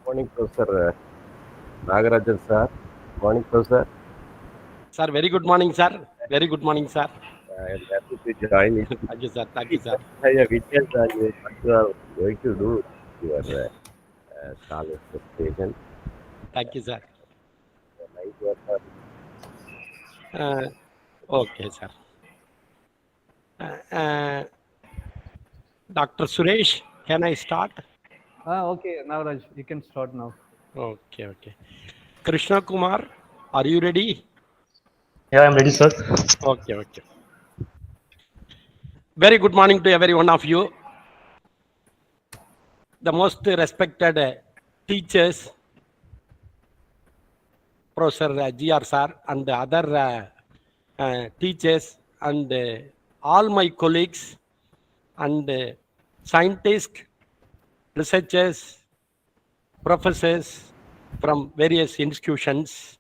Morning, Professor Nagarajan sir. Morning, Professor. Sir, very good morning, sir. Very good morning, sir. I am happy to join you. Thank you, sir. Thank you, Please, sir. I have witnessed what you are going to do with your college presentation. Thank you, sir. Nice work, sir. Uh, okay, sir. Dr. Suresh, can I start? Okay, Navraj, you can start now. Okay, okay. Krishna Kumar, are you ready? Yeah, I'm ready, sir. Okay, okay. Very good morning to every one of you. The most respected teachers, Professor GR sir, and the other teachers, and all my colleagues, and scientists, researchers, professors from various institutions,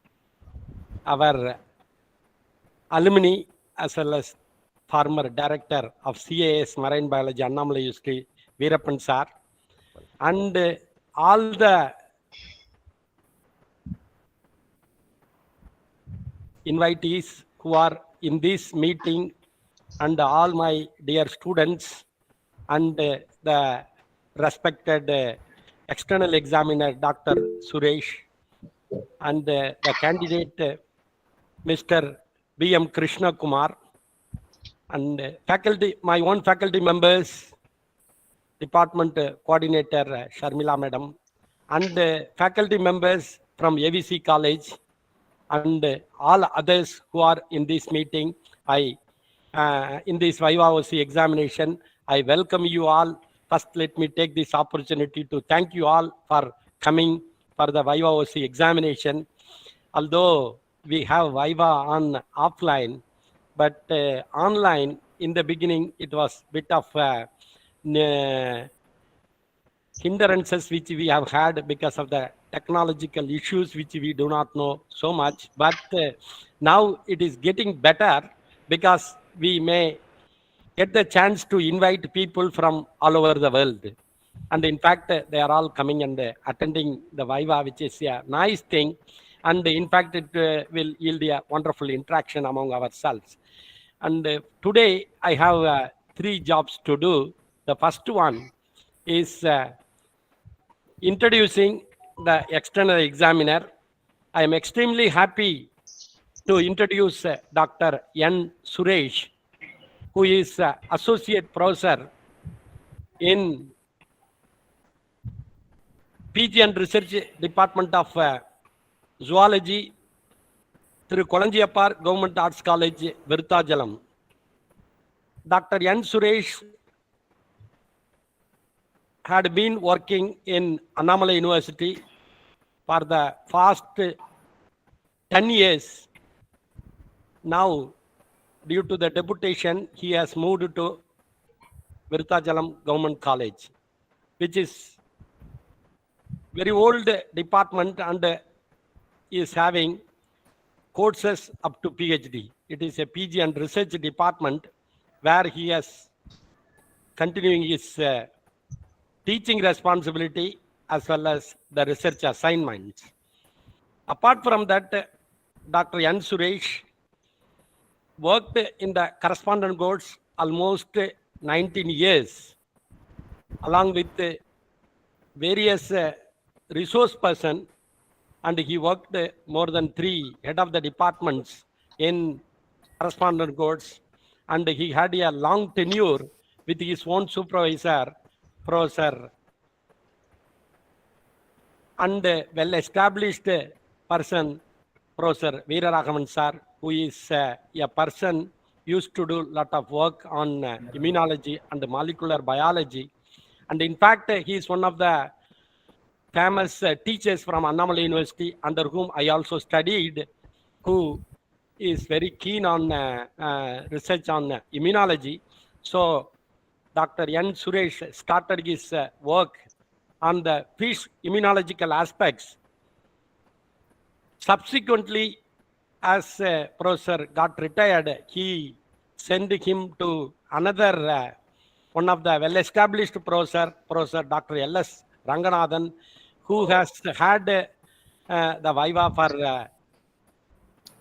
our alumni, as well as former director of CAS Marine Biology, Annamalai University, Veerappan sir, and all the invitees who are in this meeting, and all my dear students, and the respected external examiner, Dr. Suresh, and the candidate, Mr. B.M. Krishna Kumar, and faculty, my own faculty members, department coordinator Sharmila Madam, and faculty members from AVC College, and all others who are in this meeting. In this VIVA examination, I welcome you all. First, let me take this opportunity to thank you all for coming for the VIVA examination. Although we have VIVA on offline, but online in the beginning, it was bit of hindrances which we have had because of the technological issues which we do not know so much. But now it is getting better because we may get the chance to invite people from all over the world. And in fact, they are all coming and attending the Viva, which is a nice thing. And in fact, it will yield a wonderful interaction among ourselves. And today, I have 3 jobs to do. The first one is introducing the external examiner. I am extremely happy to introduce Dr. N. Suresh, who is Associate Professor in PG and Research Department of Zoology through Kolanjiyapar Government Arts College, Virthajalam. Dr. N. Suresh had been working in Annamalai University for the past 10 years. Now, due to the deputation, he has moved to Virthajalam Government College, which is very old department and is having courses up to PhD. It is a PG and research department where he is continuing his teaching responsibility as well as the research assignments. Apart from that, Dr. N. Suresh worked in the correspondent course almost 19 years, along with various resource person, and he worked more than 3 head of the departments in correspondent course, and he had a long tenure with his own supervisor, Professor, and well-established person, Professor Veeraraghavan sir, who is a person used to do a lot of work on immunology and molecular biology. And in fact, he is one of the famous teachers from Annamalai University, under whom I also studied, who is very keen on research on immunology. So Dr. N. Suresh started his work on the fish immunological aspects. Subsequently, as professor got retired, he sent him to another one of the well-established Professor Dr. L.S. Ranganathan, who has had the Viva for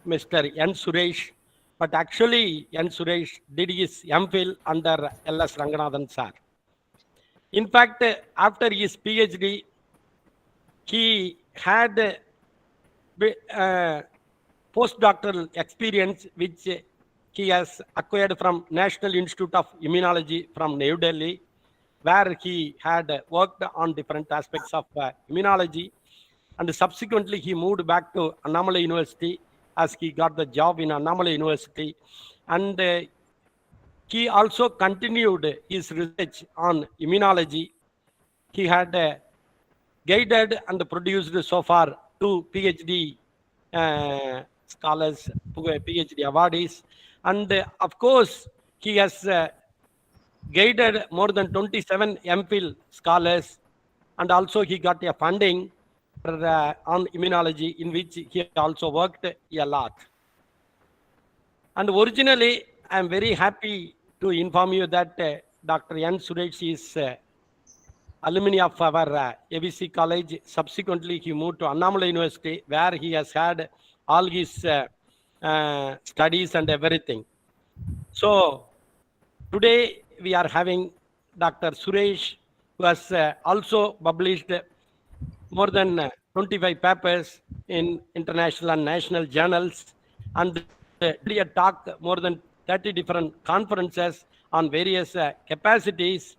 Mr. N. Suresh, but actually N. Suresh did his MPhil under L.S. Ranganathan sir. In fact, after his PhD, he had postdoctoral experience which he has acquired from National Institute of Immunology from New Delhi, where he had worked on different aspects of immunology, and subsequently he moved back to Annamalai University as he got the job in Annamalai University, and he also continued his research on immunology. He had guided and produced so far 2 PhD scholars, PhD awardees, and of course he has guided more than 27 MPhil scholars, and also he got a funding on immunology, in which he also worked a lot. And originally, I am very happy to inform you that Dr. N. Suresh is alumni of our AVC college. Subsequently, he moved to Annamalai University, where he has had all his studies and everything. So today we are having Dr. Suresh, who has also published more than 25 papers in international and national journals, and did a talk more than 30 different conferences on various capacities.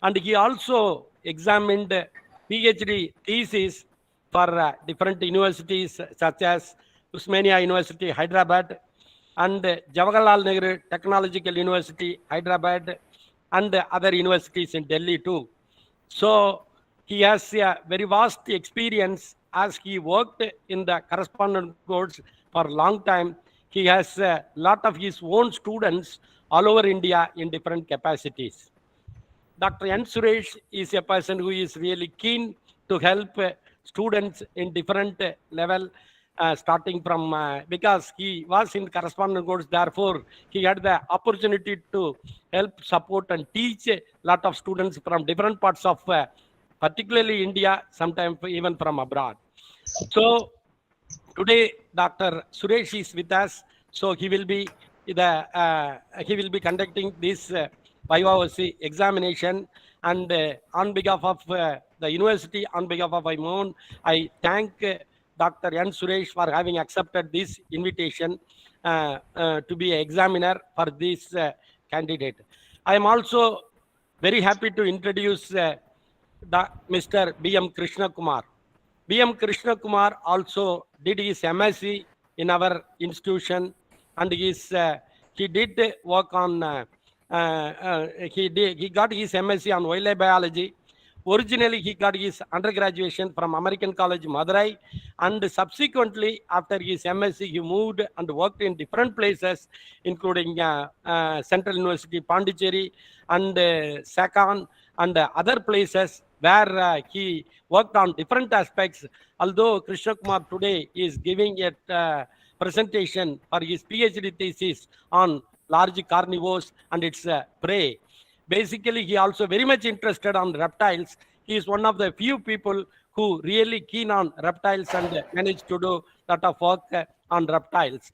And he also examined PhD theses for different universities such as Usmania University, Hyderabad, and Jawaharlal Nehru Technological University, Hyderabad, and other universities in Delhi too. So he has a very vast experience as he worked in the correspondence course for a long time. He has a lot of his own students all over India in different capacities. Dr. N. Suresh is a person who is really keen to help students in different level, starting from, because he was in correspondence course, therefore he had the opportunity to help, support, and teach a lot of students from different parts of, particularly India, sometimes even from abroad. So today, Dr. Suresh is with us, so he will be conducting this YOC examination, and on behalf of the university, on behalf of my own, I thank Dr. N. Suresh for having accepted this invitation to be an examiner for this candidate. I am also very happy to introduce Mr. B.M. Krishna Kumar. B.M. Krishna Kumar also did his MSc in our institution, and he did work on, he got his MSc on wildlife biology. Originally, he got his undergraduation from American College, Madurai, and subsequently, after his MSc, he moved and worked in different places, including Central University, Pondicherry, and Sakan, and other places where he worked on different aspects. Although Krishna Kumar today is giving a presentation for his PhD thesis on large carnivores and its prey. Basically, he also very much interested on reptiles. He is one of the few people who really keen on reptiles and managed to do a lot of work on reptiles.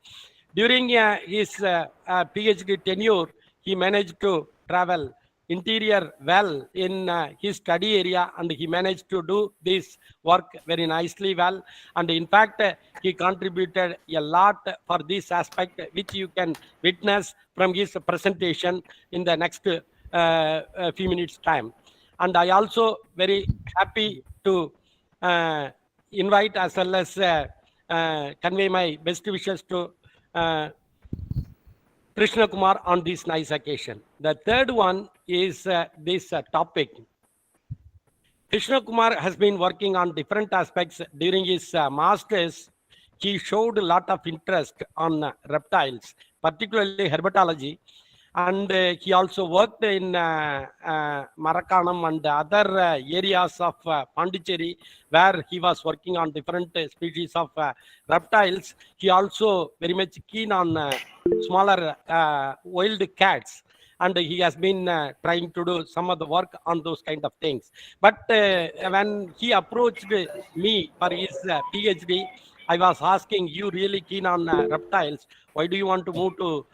During his PhD tenure, he managed to travel interior well in his study area, and he managed to do this work very nicely well. And in fact, he contributed a lot for this aspect, which you can witness from his presentation in the next few minutes time. And I also very happy to invite as well as convey my best wishes to Krishna Kumar on this nice occasion. The third one is this topic. Krishna Kumar has been working on different aspects during his masters. He showed a lot of interest on reptiles, particularly herpetology, and he also worked in Marakanam and other areas of Pondicherry, where he was working on different species of reptiles. He also very much keen on smaller wild cats, and he has been trying to do some of the work on those kind of things. But when he approached me for his PhD, I was asking, you really keen on reptiles? Why do you want to move to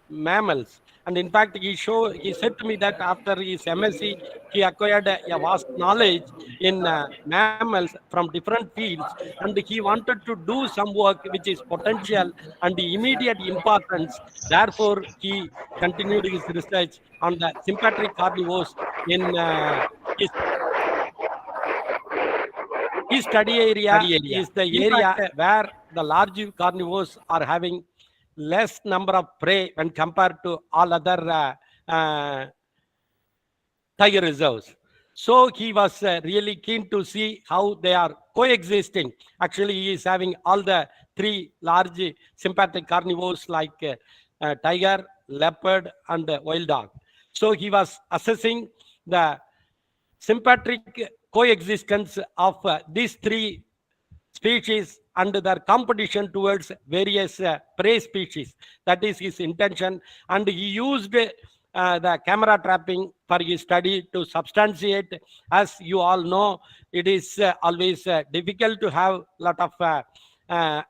mammals? And in fact, he said to me that after his MSc, he acquired a vast knowledge in mammals from different fields, and he wanted to do some work which is potential and immediate importance. Therefore, he continued his research on the sympatric carnivores in his his study area is the area where the large carnivores are having less number of prey when compared to all other tiger reserves. So he was really keen to see how they are coexisting. Actually, he is having all the three large sympathetic carnivores like tiger, leopard, and wild dog. So he was assessing the sympatric coexistence of these three species and their competition towards various prey species. That is his intention, and he used the camera trapping for his study to substantiate. As you all know, it is always difficult to have a lot of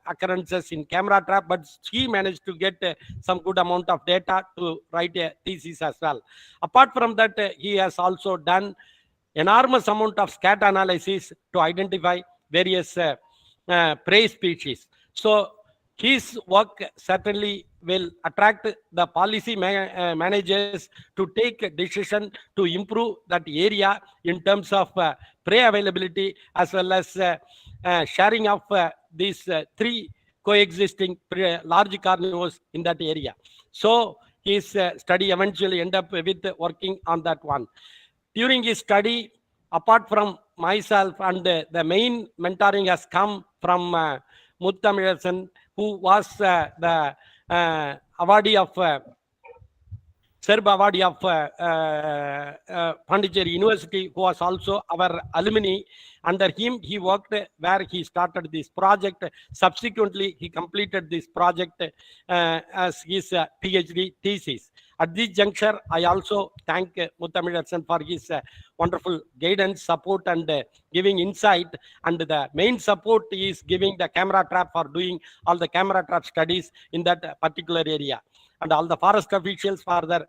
occurrences in camera trap, but he managed to get some good amount of data to write a thesis as well. Apart from that, he has also done enormous amount of scat analysis to identify various prey species. So his work certainly will attract the policy managers to take a decision to improve that area in terms of prey availability, as well as sharing of these three coexisting large carnivores in that area. So his study eventually ended up with working on that one. During his study, apart from myself, and the main mentoring has come from Muttamilasan, who was the awardee of Serb awardee of Pondicherry University, who was also our alumni. Under him, he worked where he started this project. Subsequently, he completed this project as his PhD thesis. At this juncture, I also thank Muttamilasan for his wonderful guidance, support, and giving insight. And the main support is giving the camera trap for doing all the camera trap studies in that particular area. And all the forest officials for their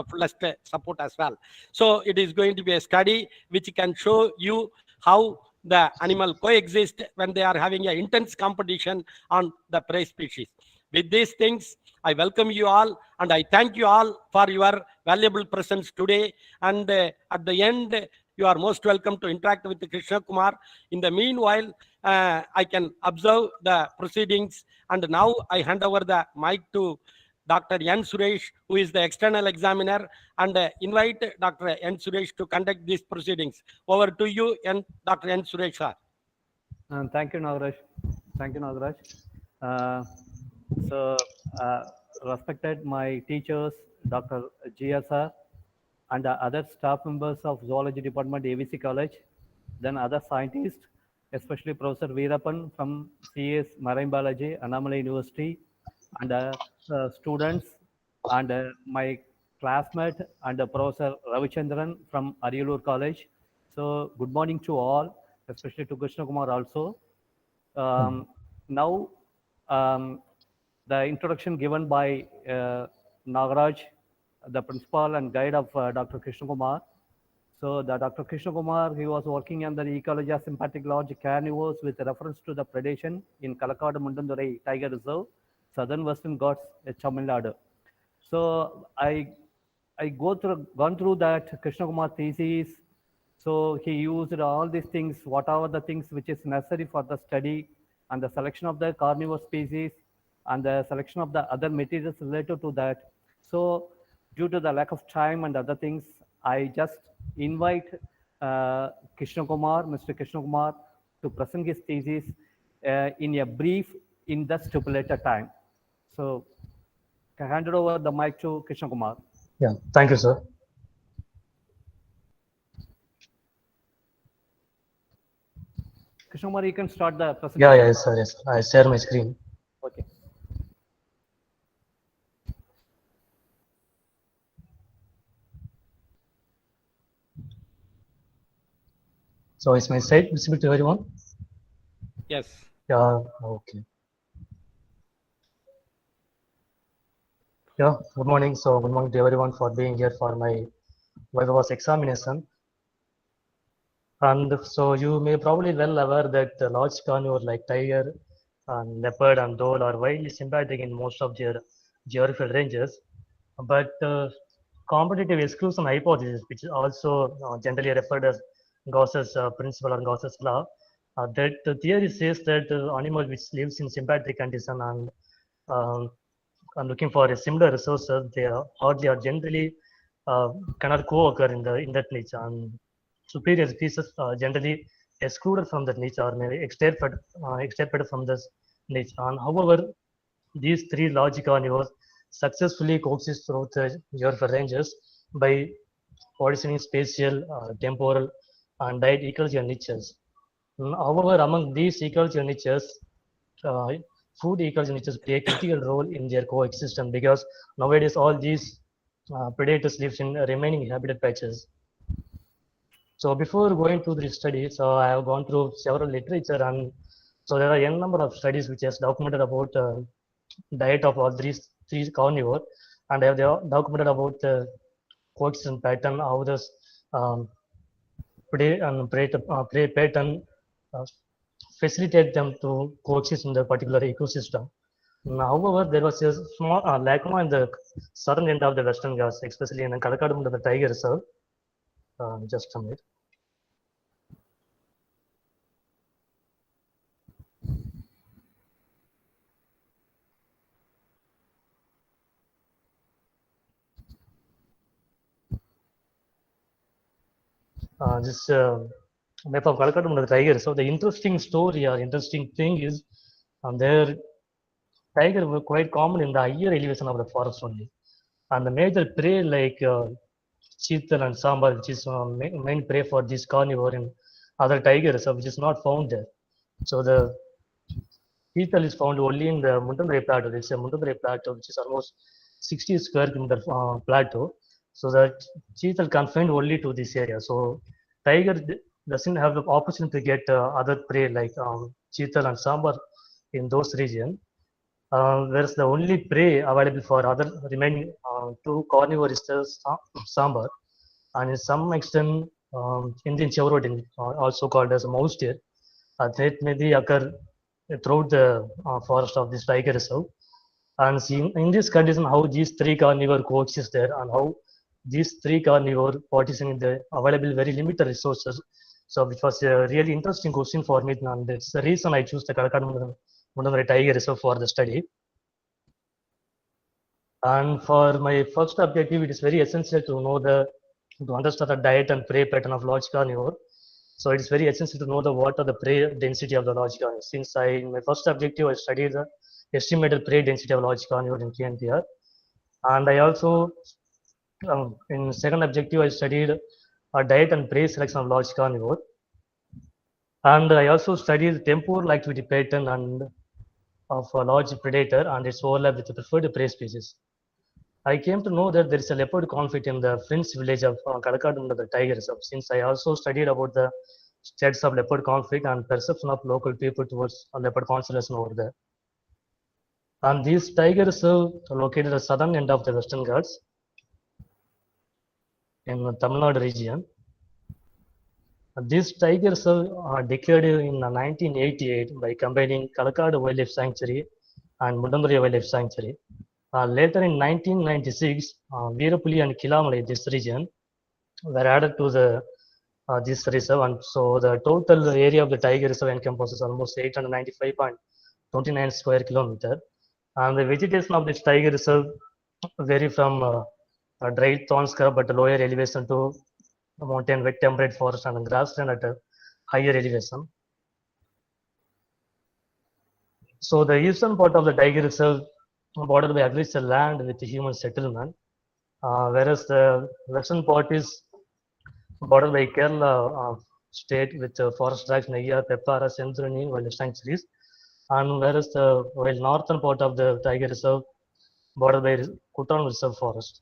fullest support as well. So it is going to be a study which can show you how the animal coexist when they are having an intense competition on the prey species. With these things, I welcome you all, and I thank you all for your valuable presence today. And at the end, you are most welcome to interact with Krishna Kumar. In the meanwhile, I can observe the proceedings, and now I hand over the mic to Dr. N. Suresh, who is the external examiner, and invite Dr. N. Suresh to conduct these proceedings. Over to you, Dr. N. Suresh, sir. Thank you, Nagaraj. Thank you, Nagaraj. Respected my teachers, Dr. GSR, and other staff members of Zoology Department, AVC College, then other scientists, especially Professor Veerappan from CS Marine Biology, Annamalai University, and students, and my classmate and Professor Ravichandran from Ariyalur College. So good morning to all, especially to Krishna Kumar also. Now, the introduction given by Nagaraj, the principal and guide of Dr. Krishna Kumar. So the Dr. Krishna Kumar, he was working on the ecology of sympathetic large carnivores with reference to the predation in Kalakkad Mundandurai Tiger Reserve, Southern Western Ghats, Tamil Nadu. So I gone through that Krishna Kumar thesis. So he used all these things, whatever the things which is necessary for the study and the selection of the carnivore species and the selection of the other materials related to that. So due to the lack of time and other things, I just invite Krishna Kumar, Mr. Krishna Kumar, to present his thesis in a brief in the stipulated time. So I handed over the mic to Krishna Kumar. Yeah, thank you, sir. Krishna Kumar, you can start the presentation. Yeah, yes, sir. Yes, I share my screen. Okay. So is my site visible to everyone? Yes. Yeah, okay. Yeah, good morning. So good morning to everyone for being here for my Viva's examination. And so you may probably well aware that the large carnivore like tiger and leopard and dhole are widely symbiotic in most of their geographical ranges. But competitive exclusion hypothesis, which is also generally referred as Gauss's principle or Gauss's law, that the theory says that animal which lives in symbiotic condition um, and looking for a similar resources, they are hardly or generally cannot co-occur in that niche. And superior species generally excluded from that niche or maybe extirpated from this niche. And however, these three large carnivores successfully coexist throughout the geographical ranges by partitioning spatial, temporal, and diet ecological niches. However, among these ecological niches, uh, food ecological niches play a critical role in their coexistence because nowadays all these predators live in remaining inhabited patches. So before going to the study, so I have gone through several literature, and so there are a number of studies which has documented about diet of all these three carnivore, and they have documented about the coexistence pattern, how this um, prey pattern uh, facilitate them to coexist in the particular ecosystem. However, there was a small lacuna in the southern end of the Western Ghats, especially in Kalakadum, the tiger reserve. Just a minute. This map of Kalakattam the tiger. So the interesting story or interesting thing is, there tiger were quite common in the higher elevation of the forest only, and the major prey like cheetal and sambar, which is main prey for this carnivore in other tigers, which is not found there. So the cheetal is found only in the Muntanrai plateau. It's a Muntanrai plateau, which is almost 60 square kilometer plateau. So that cheetal confined only to this area. So tiger doesn't have the opportunity to get other prey like cheetal and sambar in those regions. Whereas the only prey available for other remaining two carnivore is the sambar, and in some extent Indian chevrodin, also called as a mouse deer, that may be occur throughout the forest of this tiger reserve. And seeing in this condition how these three carnivore coexist there and how these three carnivore partitioning the available very limited resources. So which was a really interesting question for me, and that's the reason I choose the Kalakad Tiger Reserve for the study. And for my first objective, it is very essential to know to understand the diet and prey pattern of large carnivore. So it is very essential to know what are the prey density of the large carnivore. Since in my first objective, I studied the estimated prey density of large carnivore in KNPR. And I also, in second objective, I studied diet and prey selection of large carnivore. And I also studied temporal activity pattern and of a large predator and its overlap with the preferred prey species. I came to know that there is a leopard conflict in the French village of Kalakad under the tiger reserve. Since I also studied about the states of leopard conflict and perception of local people towards leopard conservation over there. And these tiger reserve are located at the southern end of the Western Ghats in the Tamil Nadu region. These tiger reserve are declared in 1988 by combining Kalakad Wildlife Sanctuary and Mudanduri Wildlife Sanctuary. Later in 1996, Veerapuli and Kilamalai, this region, were added to this reserve, and so the total area of the tiger reserve encompasses almost 895.29 square kilometer. And the vegetation of this tiger reserve vary from dry thorn scrub at a lower elevation to mountain wet temperate forest and grassland at a higher elevation. So the eastern part of the tiger reserve bordered by agricultural land with human settlement, whereas the western part is bordered by Kerala state with forest tracts, Nayyar, Peppara, Sendruni, wildlife sanctuaries, and whereas the northern part of the tiger reserve bordered by Kuttaram Reserve Forest.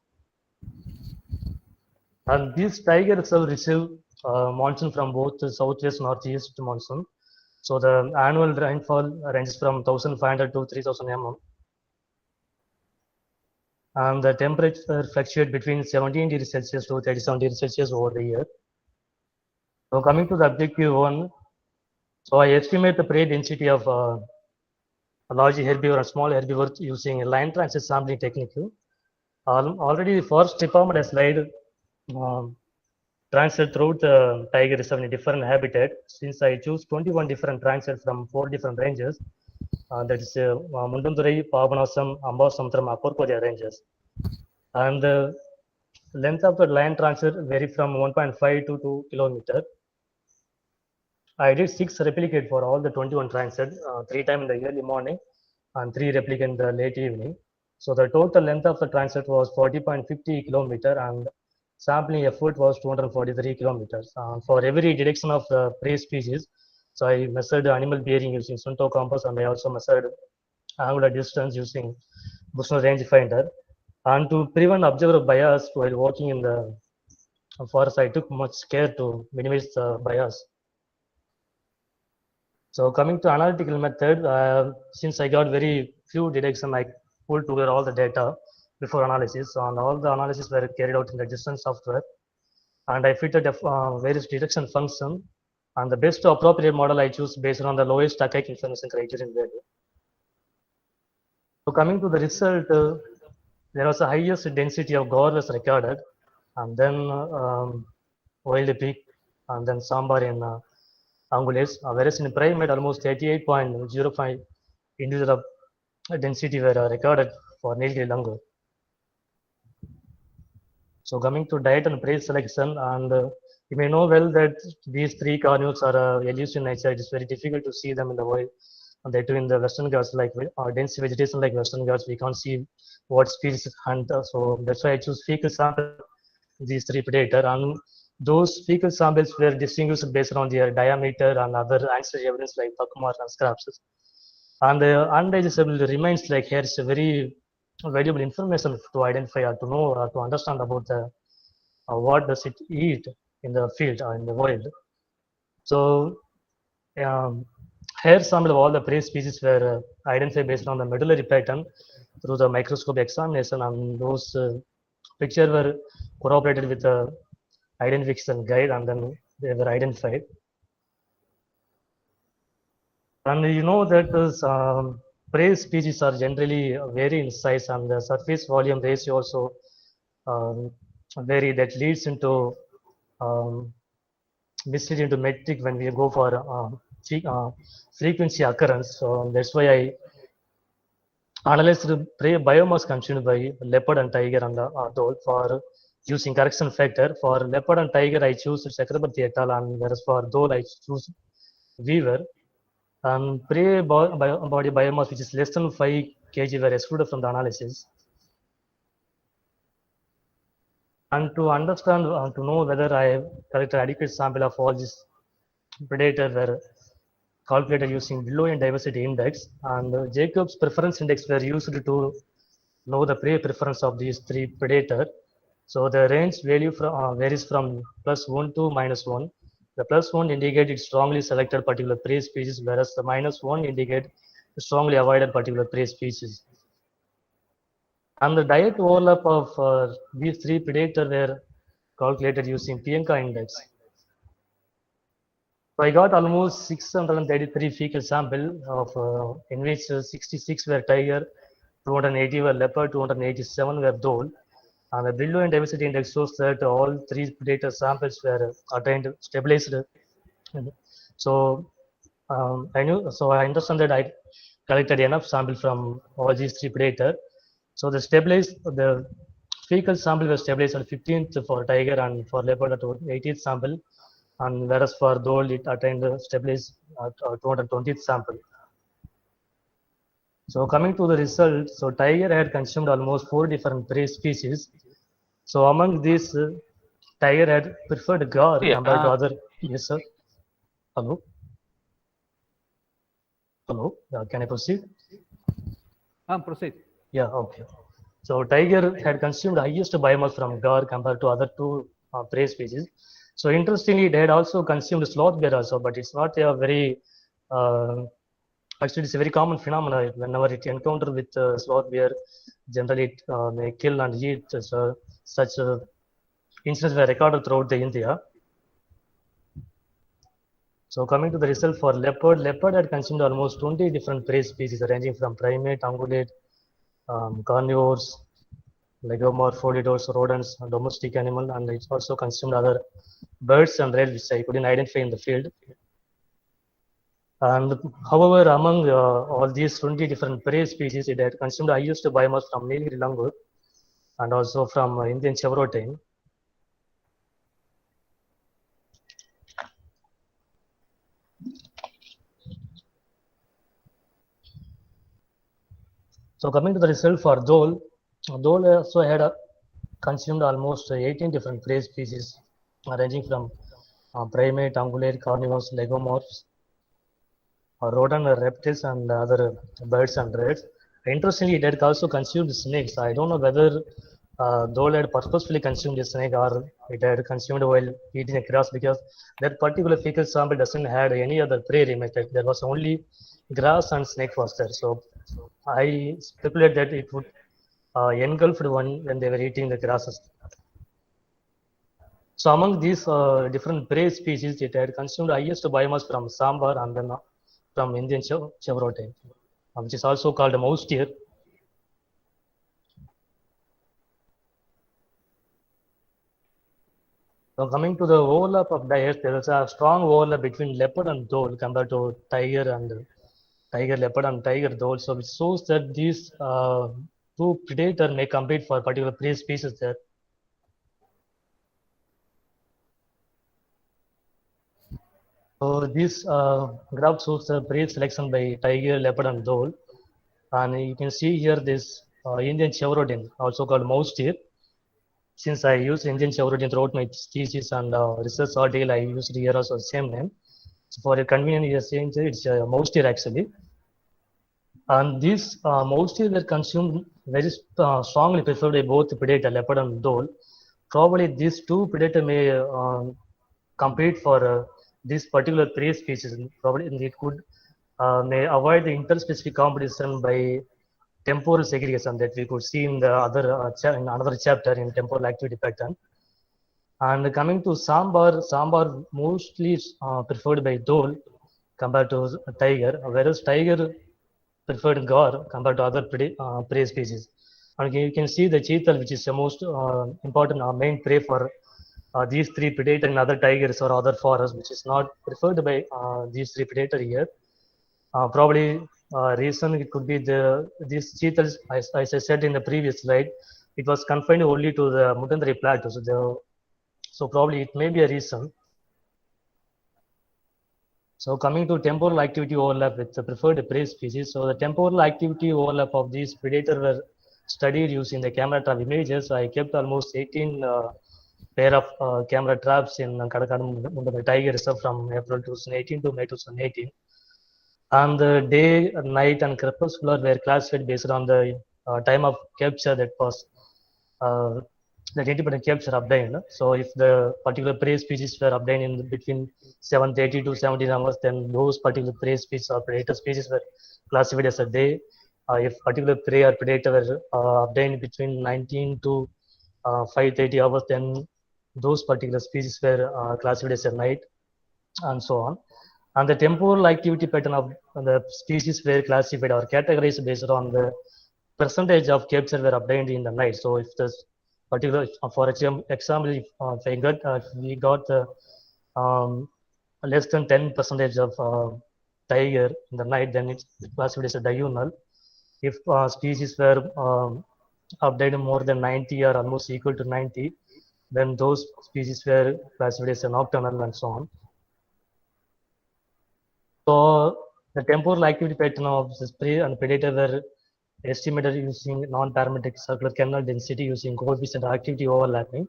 And these tiger reserve receive monsoon from both the southwest, northeast monsoon. So the annual rainfall ranges from 1,500 to 3,000 mm. And the temperature fluctuate between 17 degrees Celsius to 37 degrees Celsius over the year. So coming to the objective one, so I estimate the prey density of a large herbivore and small herbivore using a line transit sampling technique. Already the forest department has laid transit throughout the tiger reserve in different habitat. Since I choose 21 different transit from 4 different ranges, that is Mundandurai, Pavanasam, Ambasamutram, Upper Korea ranges. And the length of the land transit vary from 1.5 to 2 kilometer. I did 6 replicate for all the 21 transit, 3 times in the early morning and 3 replicate in the late evening. So the total length of the transit was 40.50 kilometer and sampling effort was 243 kilometers. For every detection of the prey species, so I measured animal bearing using Sunto compass and I also measured angular distance using Bushnell rangefinder. And to prevent observer bias while walking in the forest, I took much care to minimize the bias. So coming to analytical method, since I got very few detection, I pulled together all the data before analysis, and all the analysis were carried out in the distance software. And I fitted various detection function, and the best appropriate model I choose based on the lowest archaic information criterion value. So coming to the result, there was the highest density of gore was recorded, and then wild pig, and then sambar in angulates, whereas in primate almost 38.05 individual density were recorded for Nilgiri langur. So coming to diet and prey selection, and you may know well that these 3 carnivores are elusive in nature. It is very difficult to see them in the wild. And they too in the Western Ghats, like dense vegetation like Western Ghats, we can't see what species hunt. So that's why I choose fecal sample these 3 predator, and those fecal samples were distinguished based on their diameter and other ancestry evidence like buckmark and scraps. And the undigestible remains like here is a very valuable information to identify or to know or to understand about the what does it eat in the field or in the wild. So hair sample of all the prey species were identified based on the medullary pattern through the microscope examination, and those pictures were corroborated with the identification guide, and then they were identified. And you know that those prey species are generally vary in size, and the surface volume ratio also vary. That leads into mislead into metric when we go for frequency occurrence. So that's why I analyzed the prey biomass consumed by leopard and tiger and adult for using correction factor. For leopard and tiger, I choose Chakrabarti et al., and whereas for dole, I choose Weaver. And prey body biomass, which is less than 5 kg, were excluded from the analysis. And to understand, to know whether I have collected adequate sample of all these predators were calculated using Brillouin diversity index, and Jacob's preference index were used to know the prey preference of these 3 predators. So the range value varies from +1 to -1. The +1 indicates strongly selected particular prey species, whereas the -1 indicates strongly avoided particular prey species. And the diet overlap of these 3 predators were calculated using Pienka index. So I got almost 633 fecal sample of in which 66 were tiger, 280 were leopard, 287 were dole. And the Brillouin diversity index shows that all 3 predator samples were attained stabilized. So I understand that I collected enough sample from all these 3 predators. So the fecal sample was stabilized at 15th for tiger, and for leopard at 80th sample, and whereas for dole it attained stabilized at 220th sample. So coming to the result, so tiger had consumed almost 4 different prey species. So among these, tiger had preferred gar compared to other. Yes, sir. Hello. Hello. Can I proceed? Proceed. Yeah. Okay. So tiger had consumed highest biomass from gar compared to other 2 prey species. So interestingly, they had also consumed sloth bear also, but it's not a very actually it's a very common phenomenon. Whenever it encounter with sloth bear, generally it may kill and eat. So such incidents were recorded throughout the India. So coming to the result for leopard, leopard had consumed almost 20 different prey species ranging from primate, ungulate, carnivores, legomorph, folidors, rodents, domestic animal, and it also consumed other birds and rails which I couldn't identify in the field. And however, among all these 20 different prey species, it had consumed highest biomass from Nilgiri langur and also from Indian chevrotain. So coming to the result for dhole, dhole also had consumed almost 18 different prey species ranging from primate, ungulate, carnivores, legomorphs, rodent reptiles, and other birds and rats. Interestingly, it had also consumed snakes. I don't know whether dhole had purposefully consumed a snake or it had consumed while eating a grass, because that particular fecal sample doesn't have any other prey remains. There was only grass and snake was there. So I speculate that it would engulfed one when they were eating the grasses. So among these different prey species, it had consumed highest biomass from sambar and then from Indian chevrotain, which is also called a mouse deer. So coming to the overlap of diets, there is a strong overlap between leopard and dhole compared to tiger and tiger leopard and tiger dhole. So which shows that these two predators may compete for particular prey species there. So this graph shows the prey selection by tiger, leopard, and dhole. And you can see here this Indian chevrotain, also called mouse deer. Since I use Indian chevrotain throughout my thesis and research article, I used here also the same name. So for a convenient you're saying it's a mouse deer actually. And these mouse deer were consumed very strongly preferred by both predator, leopard and dhole. Probably these two predators may compete for this particular prey species. Probably it could may avoid the interspecific competition by temporal segregation that we could see in the other in another chapter in temporal activity pattern. And coming to sambar mostly preferred by dhole compared to tiger, whereas tiger preferred gar compared to other prey species. And you can see the cheetal, which is the most important main prey for these three predators and other tigers or other forests, which is not preferred by these three predators here. Probably reason it could be these cheetahs, as I said in the previous slide, it was confined only to the Mutandari plateau. So probably it may be a reason. So coming to temporal activity overlap with the preferred prey species. So the temporal activity overlap of these predators were studied using the camera trap images. I kept almost 18 pair of camera traps in Kadakadu Tiger Reserve from April 2018 to May 2018. And the day, night, and crepuscular were classified based on the time of capture that was that independent capture obtained. So if the particular prey species were obtained in between 7:30 to 17 hours, then those particular prey species or predator species were classified as a day. If particular prey or predator were obtained between 19 to 5:30 hours, then those particular species were classified as a night, and so on. And the temporal activity pattern of the species were classified or categorized based on the percentage of capture were obtained in the night. So if this particular, for example, if we got less than 10% of tiger in the night, then it's classified as a diurnal. If species were obtained more than 90 or almost equal to 90, then those species were classified as a nocturnal, and so on. So the temporal activity pattern of the prey and predator were estimated using non-parametric circular kernel density using coefficient activity overlapping.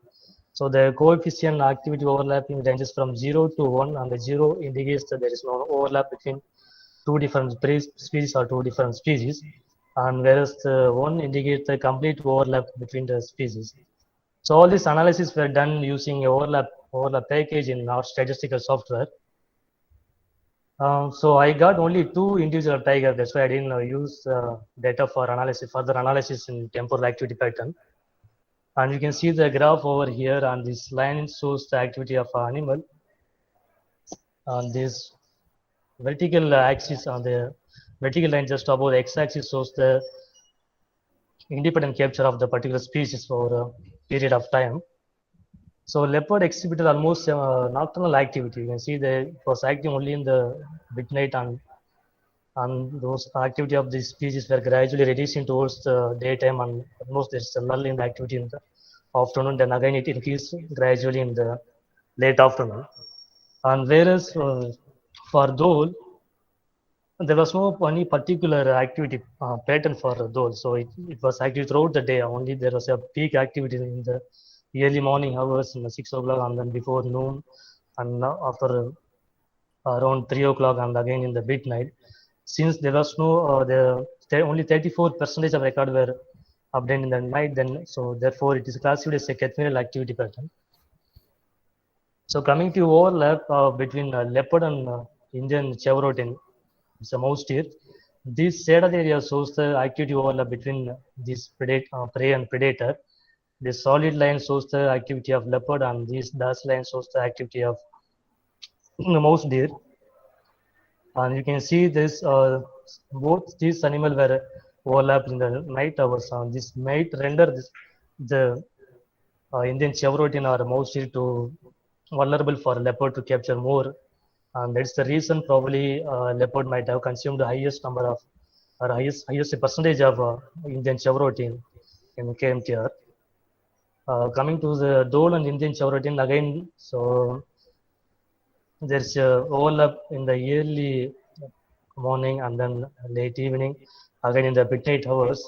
So the coefficient activity overlapping ranges from 0 to 1, and the 0 indicates that there is no overlap between two different prey species or two different species, and whereas the 1 indicates the complete overlap between the species. So all these analyses were done using overlap overlap package in our statistical software. So I got only 2 individual tiger. That's why I didn't use data for analysis, further analysis in temporal activity pattern. And you can see the graph over here, and this line shows the activity of an animal. And this vertical axis on the vertical line just above the x-axis shows the independent capture of the particular species for a period of time. So leopard exhibited almost nocturnal activity. You can see that it was acting only in the midnight, and those activity of these species were gradually reducing towards the daytime, and almost there's a lull in the activity in the afternoon. Then again it increased gradually in the late afternoon. And whereas for Dole, there was no any particular activity pattern for Dole. So it was active throughout the day. Only there was a peak activity in the early morning hours in the 6 o'clock, and then before noon, and after around 3 o'clock, and again in the midnight. Since there was no, only 34% of record were obtained in the night, then so therefore it is classified as a cathedral activity pattern. So coming to overlap between leopard and Indian chevrotin, it's a mouse deer. This shaded area shows the activity overlap between this prey and predator. This solid line shows the activity of leopard, and this dashed line shows the activity of mouse deer. And you can see this both these animals were overlapped in the night hours. This might render the Indian chevrotin or mouse deer to vulnerable for leopard to capture more, and that's the reason probably leopard might have consumed the highest number of or highest percentage of Indian chevrotin in KMTR. Coming to the Dole and Indian chevrotin again, so there's a overlap in the early morning and then late evening, again in the midnight hours.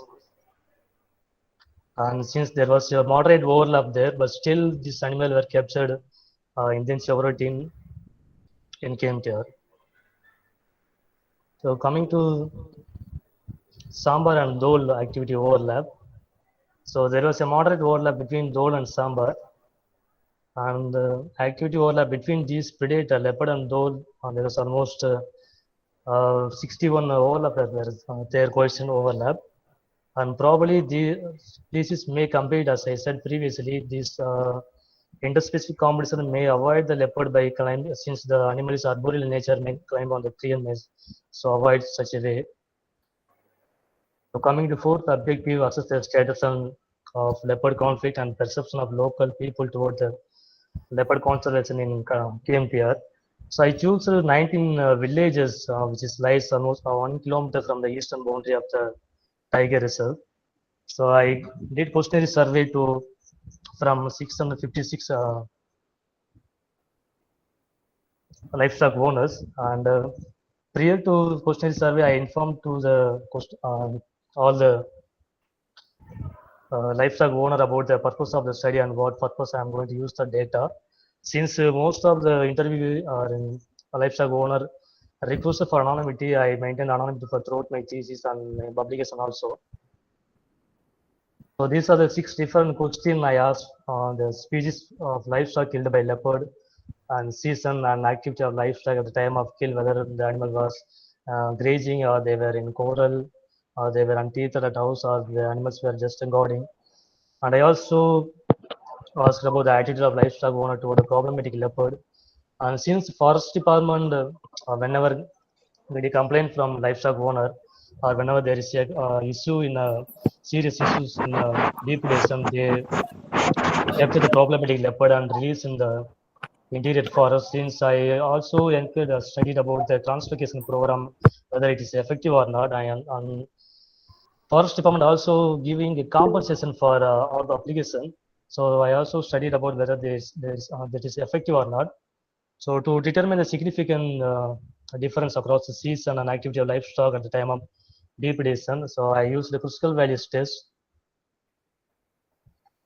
And since there was a moderate overlap there, but still this animal were captured Indian chevrotin in KMTR. So coming to Sambar and Dole activity overlap. So there was a moderate overlap between Dole and Sambar, and activity overlap between these predator leopard and Dole. There was almost 61 overlap their coefficient overlap, and probably the species may compete, as I said previously. This interspecific competition may avoid the leopard by climbing, since the animal is arboreal in nature, may climb on the tree and may so avoid such a way. So coming to fourth objective, assess the status of leopard conflict and perception of local people toward the leopard conservation in KMTR. So I chose 19 villages, which is lies almost 1 kilometer from the eastern boundary of the tiger reserve. So I did questionnaire survey from 656 livestock owners, and prior to questionnaire survey, I informed to the all the livestock owner about the purpose of the study and what purpose I am going to use the data. Since most of the interview are in livestock owner requested for anonymity, I maintain anonymity for throughout my thesis and my publication also. So these are the 6 different questions I asked on the species of livestock killed by leopard, and season and activity of livestock at the time of kill, whether the animal was grazing or they were in corral or they were untethered at house or the animals were just guarding. And I also asked about the attitude of livestock owner toward a problematic leopard. And since forest department, whenever they complain from livestock owner, or whenever there is a issue in serious issues in depredation, they capture the problematic leopard and release in the interior forest. Since I also studied about the translocation program, whether it is effective or not, and forest department also giving a compensation for all the application. So I also studied about whether that is effective or not. So to determine the significant difference across the season and activity of livestock at the time of depredation, so I used the critical values test.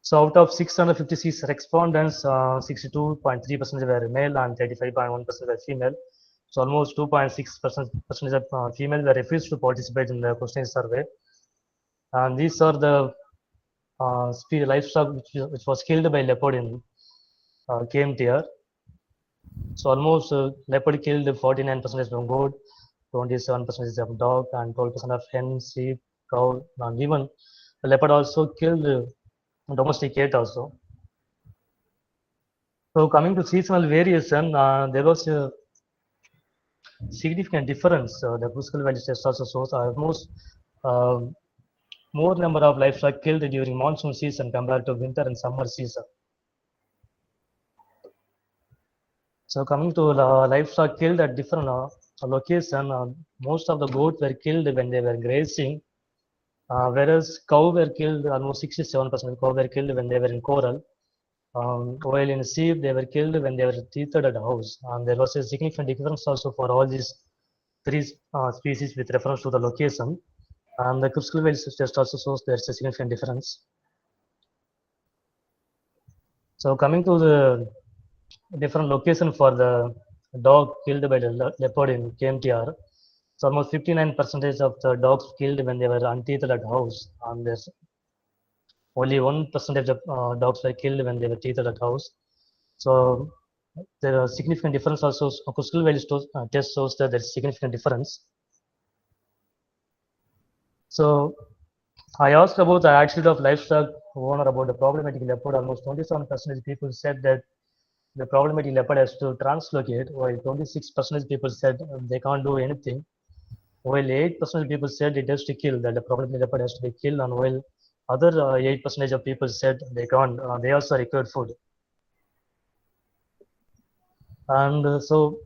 So out of 656 respondents, 62.3% were male and 35.1% were female. So almost 2.6% of female were refused to participate in the questionnaire survey. And these are the livestock which was killed by leopard in came here. So almost leopard killed 49% from goat, 27% of dog, and 12% of hen, sheep, cow, and even the leopard also killed domestic cat also. So coming to seasonal variation, there was a significant difference. The physical value test also shows almost more number of livestock killed during monsoon season compared to winter and summer season. So coming to livestock killed at different location, most of the goats were killed when they were grazing, whereas cow were killed, almost 67% cow were killed when they were in corral. While in sheep, they were killed when they were tethered at house. And there was a significant difference also for all these three species with reference to the location. And the critical value test also shows there's a significant difference. So coming to the different location for the dog killed by the leopard in KMTR. So almost 59% of the dogs killed when they were untethered at house. And there's only 1% of dogs were killed when they were tethered at house. So there are significant difference also. Critical value test shows that there's significant difference. So I asked about the attitude of livestock owner about the problematic leopard. Almost 27% people said that the problematic leopard has to translocate, while 26% people said they can't do anything, while 8% people said it has to kill, that the problematic leopard has to be killed, and while other 8% of people said they can't, they also required food. And so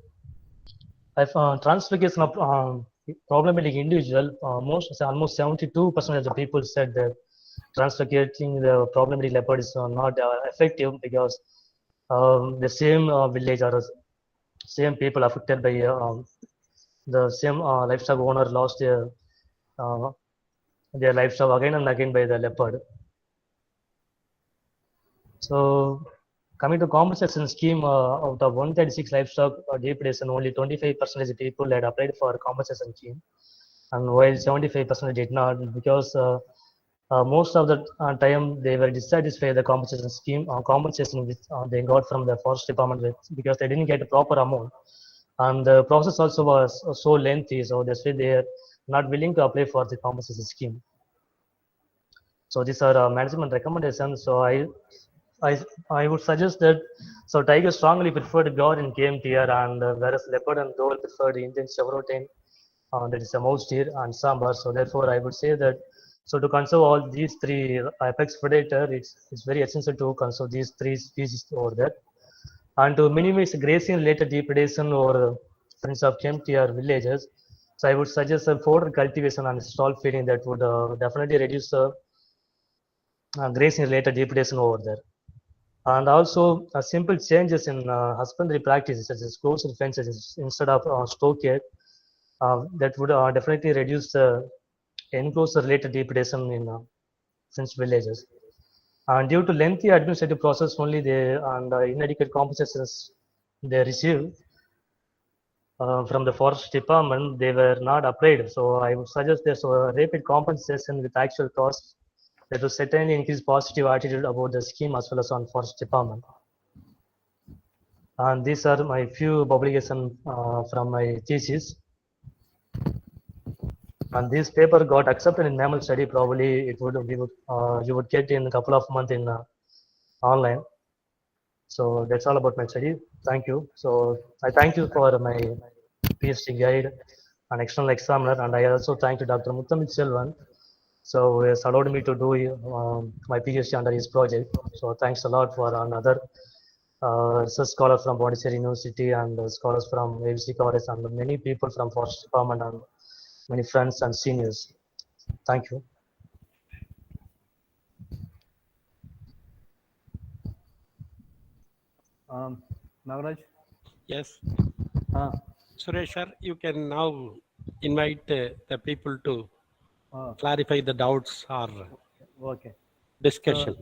if translocation of problematic individual, almost 72% of the people said that translocating the problematic leopard is not effective because the same village or same people affected by the same livestock owner lost their livestock again and again by the leopard. So coming to compensation scheme, out of 136 livestock depredation, only 25% of people had applied for compensation scheme, and while 75% did not, because most of the time they were dissatisfied the compensation scheme compensation which they got from the forest department because they didn't get a proper amount, and the process also was so lengthy, so that's why they are not willing to apply for the compensation scheme. So these are management recommendations. So I would suggest that tiger strongly preferred guard in KMTR, and whereas leopard and dole preferred Indian chevrotain, that is a mouse deer and sambar. So therefore I would say that to conserve all these three apex predator, it's very essential to conserve these three species over there, and to minimize grazing related depredation over friends of KMTR villages. So I would suggest a fodder cultivation and stall feeding that would definitely reduce grazing related depredation over there. And also simple changes in husbandry practices such as closed fences instead of stockade, that would definitely reduce the enclosure related depredation in French villages. And due to lengthy administrative process only, and inadequate compensations they receive from the forest department, they were not applied. So I would suggest there's a rapid compensation with actual costs that will certainly increase positive attitude about the scheme as well as on forest department. And these are my few publications from my thesis. And this paper got accepted in mammal study. Probably it would you would get in a couple of months in online. So that's all about my study. Thank you. So I thank you for my PhD guide and external examiner, and I also thank you Dr. Muthamil Selvan. So he has allowed me to do my PhD under his project. So thanks a lot for another research scholars from Pondicherry University and scholars from AVC College and many people from Forest Department and many friends and seniors. Thank you. Nagaraj? Yes. Uh, Suresh, sir, you can now invite the people to uh, clarify the doubts or okay. discussion.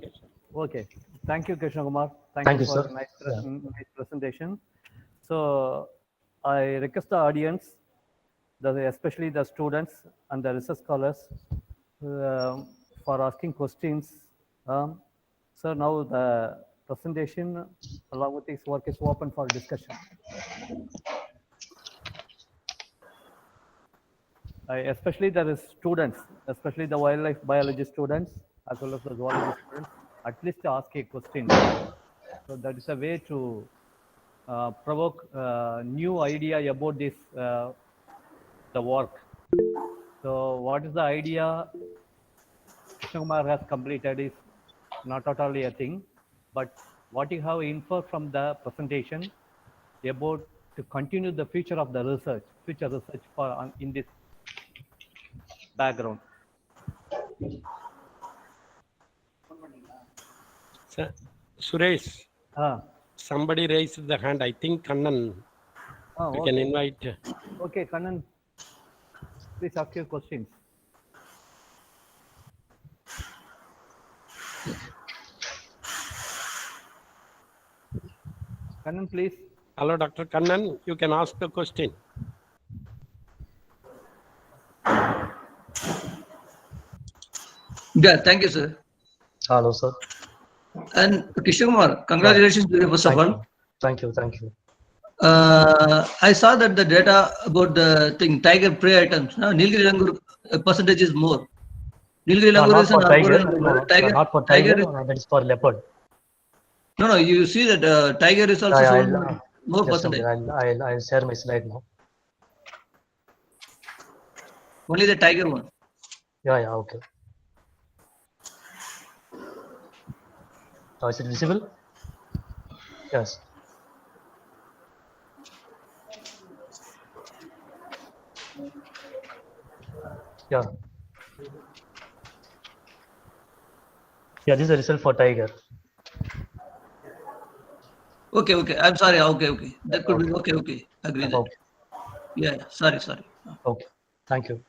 Okay. Thank you, Krishna Kumar. Thank Thank you you, for sir. a Yeah. nice presentation. So I request the audience, especially the students and the research scholars, for asking questions. Sir, now presentation along with his work is open for discussion. Especially there is students, especially the wildlife biology students as well as the zoology students, at least ask a question. So that is a way to provoke new idea about this the work. So what is the idea Krishna Kumar has completed is not totally a thing, but what you have inferred from the presentation about to continue the future of the future research for in this background. Sir, Suresh, somebody raised the hand. I think Kannan. You Okay. can invite. Okay, Kannan, please ask your questions. Kannan, please. Hello, Dr. Kannan. You can ask the question. Yeah, thank you, sir. Hello, sir. And Kishore, congratulations to you, first of all. Thank you. I saw that the data about the thing, tiger prey items, Nilgiri langur percentage is more. Nilgiri langur Not is for an tiger. arboreal No, not for tiger. is, That is for leopard. no, you see that tiger is also shown more percentage. I'll share my slide now. Only the tiger one. Yeah, okay. Is it visible? Yes. Yeah. Yeah, this is the result for tiger. Okay. I'm sorry. Okay. That could be okay. Agree that. Okay. Yeah. Sorry. Okay. Thank you.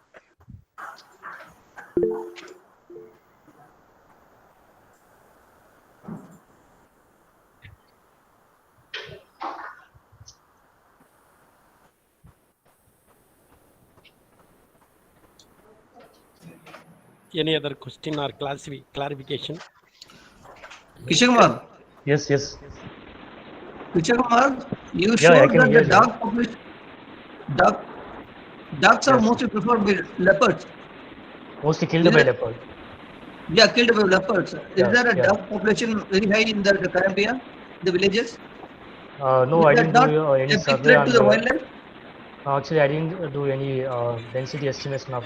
Any other question or clarification? Kishore, Yes. Kishore, you Yeah, I showed can that hear the you. dog population, dogs are Yes. mostly preferred by leopards. Mostly killed by leopard. Yeah, killed by leopards. Yeah, Is there a yeah. dog population very high in the Colombia, the villages? No, Is I that didn't not do any a big survey threat on to the the. wildlife? Actually, I didn't do any density estimation of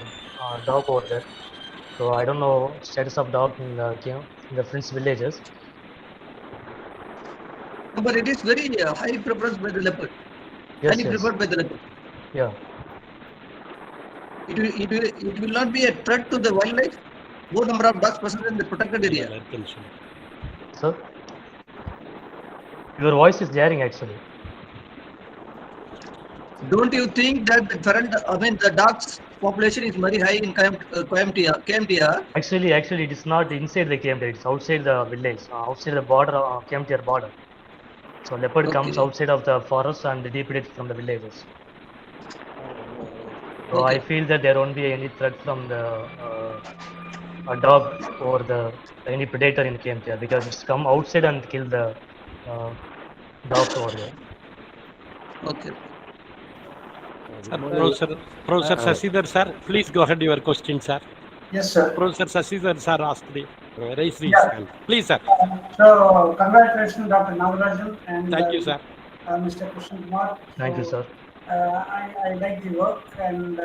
dog over there. So I don't know status of dog in the French villages. But it is very high preference by the leopard. Yes. Highly preferred by the leopard. Yeah. It will not be a threat to the wildlife. More number of dogs present in the protected area. Sir, your voice is jarring actually. Don't you think that the dogs population is very high in KMTR? Actually, it is not inside the KMT. It's outside the village, outside the border, KMTR border. So leopard comes outside of the forest and depredates from the villages. So I feel that there won't be any threat from the a dog or any predator in KMTR because it's come outside and kill the dogs over there. Okay. Professor Sasidhar sir, please go ahead your question, sir. Yes, sir. Professor Sasidhar sir asked raise his hand. Please, sir. So congratulations, Dr. Nagarajan and thank you, sir. Mr. Krishna Kumar. Thank you, sir. I like the work, and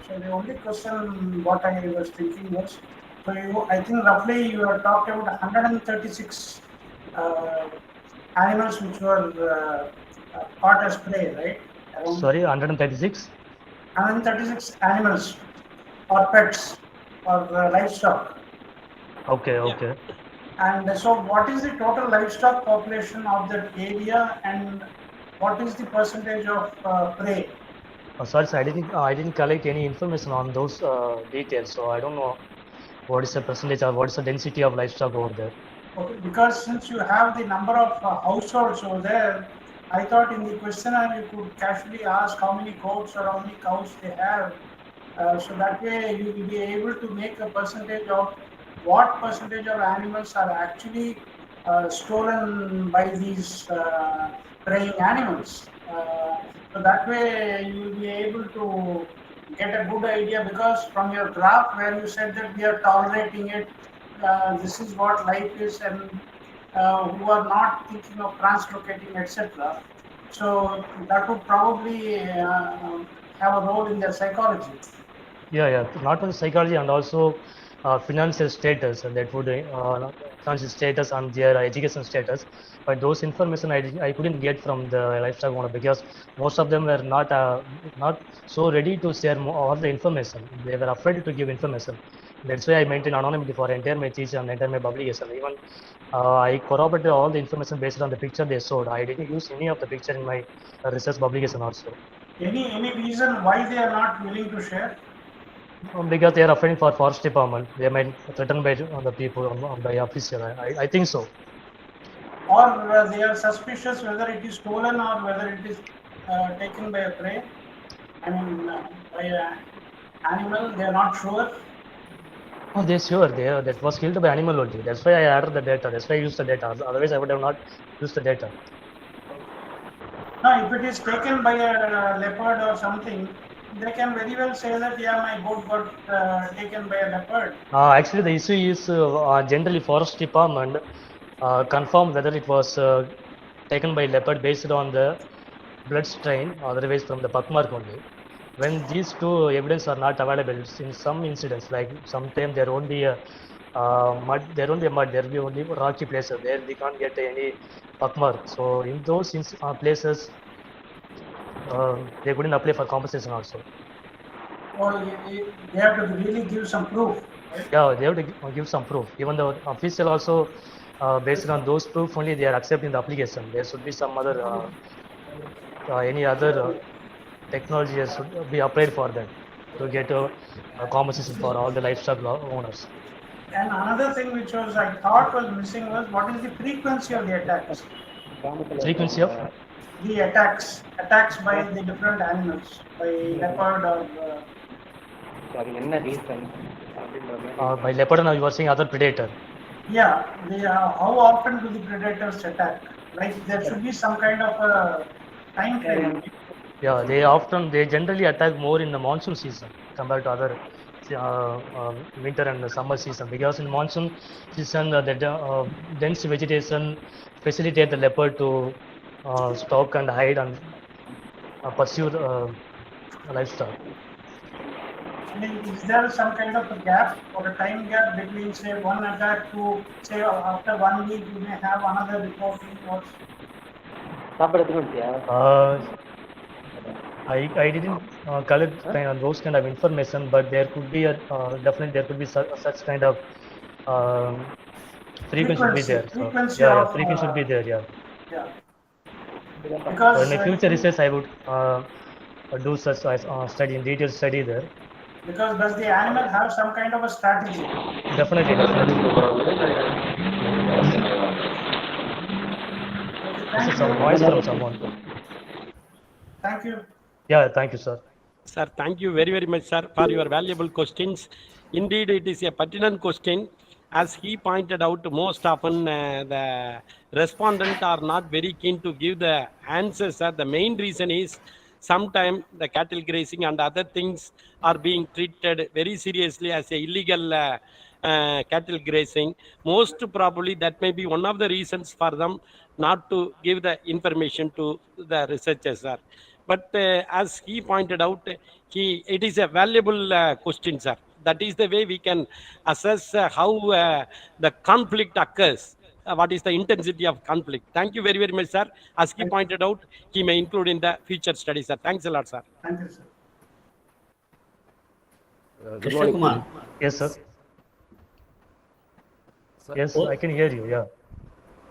so the only question what I was thinking was, so I think roughly you are talking about 136 animals which were caught as prey, right? Sorry, 136? 136 animals or pets or livestock. Okay. And so what is the total livestock population of that area, and what is the percentage of prey? Sorry, sir, I didn't collect any information on those details, so I don't know what is the percentage or what is the density of livestock over there. Okay, because since you have the number of households over there, I thought in the questionnaire you could casually ask how many goats or how many cows they have, so that way you will be able to make a percentage of what percentage of animals are actually stolen by these preying animals. So that way you will be able to get a good idea, because from your graph where you said that we are tolerating it, this is what life is, and who are not thinking of translocating, etc. So that would probably have a role in their psychology. Yeah, not only psychology and also financial status, and that would financial status and their education status. But those information I couldn't get from the livestock owner, because most of them were not so ready to share all the information. They were afraid to give information. That's why I maintain anonymity for entire my thesis and entire my publication. Even I corroborated all the information based on the picture they showed. I didn't use any of the picture in my research publication also. Any reason why they are not willing to share? Because they are afraid for forest department. They might threaten by the people on the official. I think so. Or they are suspicious whether it is stolen or whether it is taken by a prey. I mean, by an animal. They are not sure. Oh, they sure that was killed by animal only. That's why I added the data. That's why I used the data. Otherwise, I would have not used the data. Now, if it is taken by a leopard or something, they can very well say that, yeah, my goat got taken by a leopard. Actually, the issue is generally forest department confirm whether it was taken by leopard based on the blood strain, otherwise from the buckmark only. When these two evidence are not available, in some incidents, like sometimes there won't be a mud, there won't be mud, there will be only rocky places. There we can't get any buckmark. So in those places, they couldn't apply for compensation also. Or they have to really give some proof. Right? Yeah, they have to give some proof. Even the official also, based on those proof only, they are accepting the application. There should be some other, any other technology should be applied for that to get a compensation for all the livestock owners. And another thing which was I thought was missing was, what is the frequency of the attacks? Frequency of? The attacks by the different animals, by leopard or. By leopard, now you are saying other predator. Yeah, how often do the predators attack? Like there should be some kind of a time frame. Yeah, they generally attack more in the monsoon season compared to other winter and summer season, because in monsoon season the dense vegetation facilitate the leopard to stalk and hide and pursue the livestock. I mean, is there some kind of a gap or a time gap between, say, one attack to, say, after 1 week you may have another reporting? Or... I didn't collect those kind of information, but there could be definitely there could be such kind of frequency should be there. So, frequency should be there. Yeah. Because so in the future research, I would do such study in detailed study there. Because does the animal have some kind of a strategy? Definitely. This is some voice from someone. Thank you. Yeah, thank you, sir. Sir, thank you very, very much, sir, for your valuable questions. Indeed, it is a pertinent question. As he pointed out, most often the respondents are not very keen to give the answers, sir. The main reason is sometimes the cattle grazing and other things are being treated very seriously as a illegal cattle grazing. Most probably that may be one of the reasons for them not to give the information to the researchers, sir. But as he pointed out, it is a valuable question, sir. That is the way we can assess how the conflict occurs. What is the intensity of conflict? Thank you very, very much, sir. As he pointed out, he may include in the future studies, sir. Thanks a lot, sir. Thank you, sir. Good morning. Kumar. Yes, sir. Yes, I can hear you. Yeah.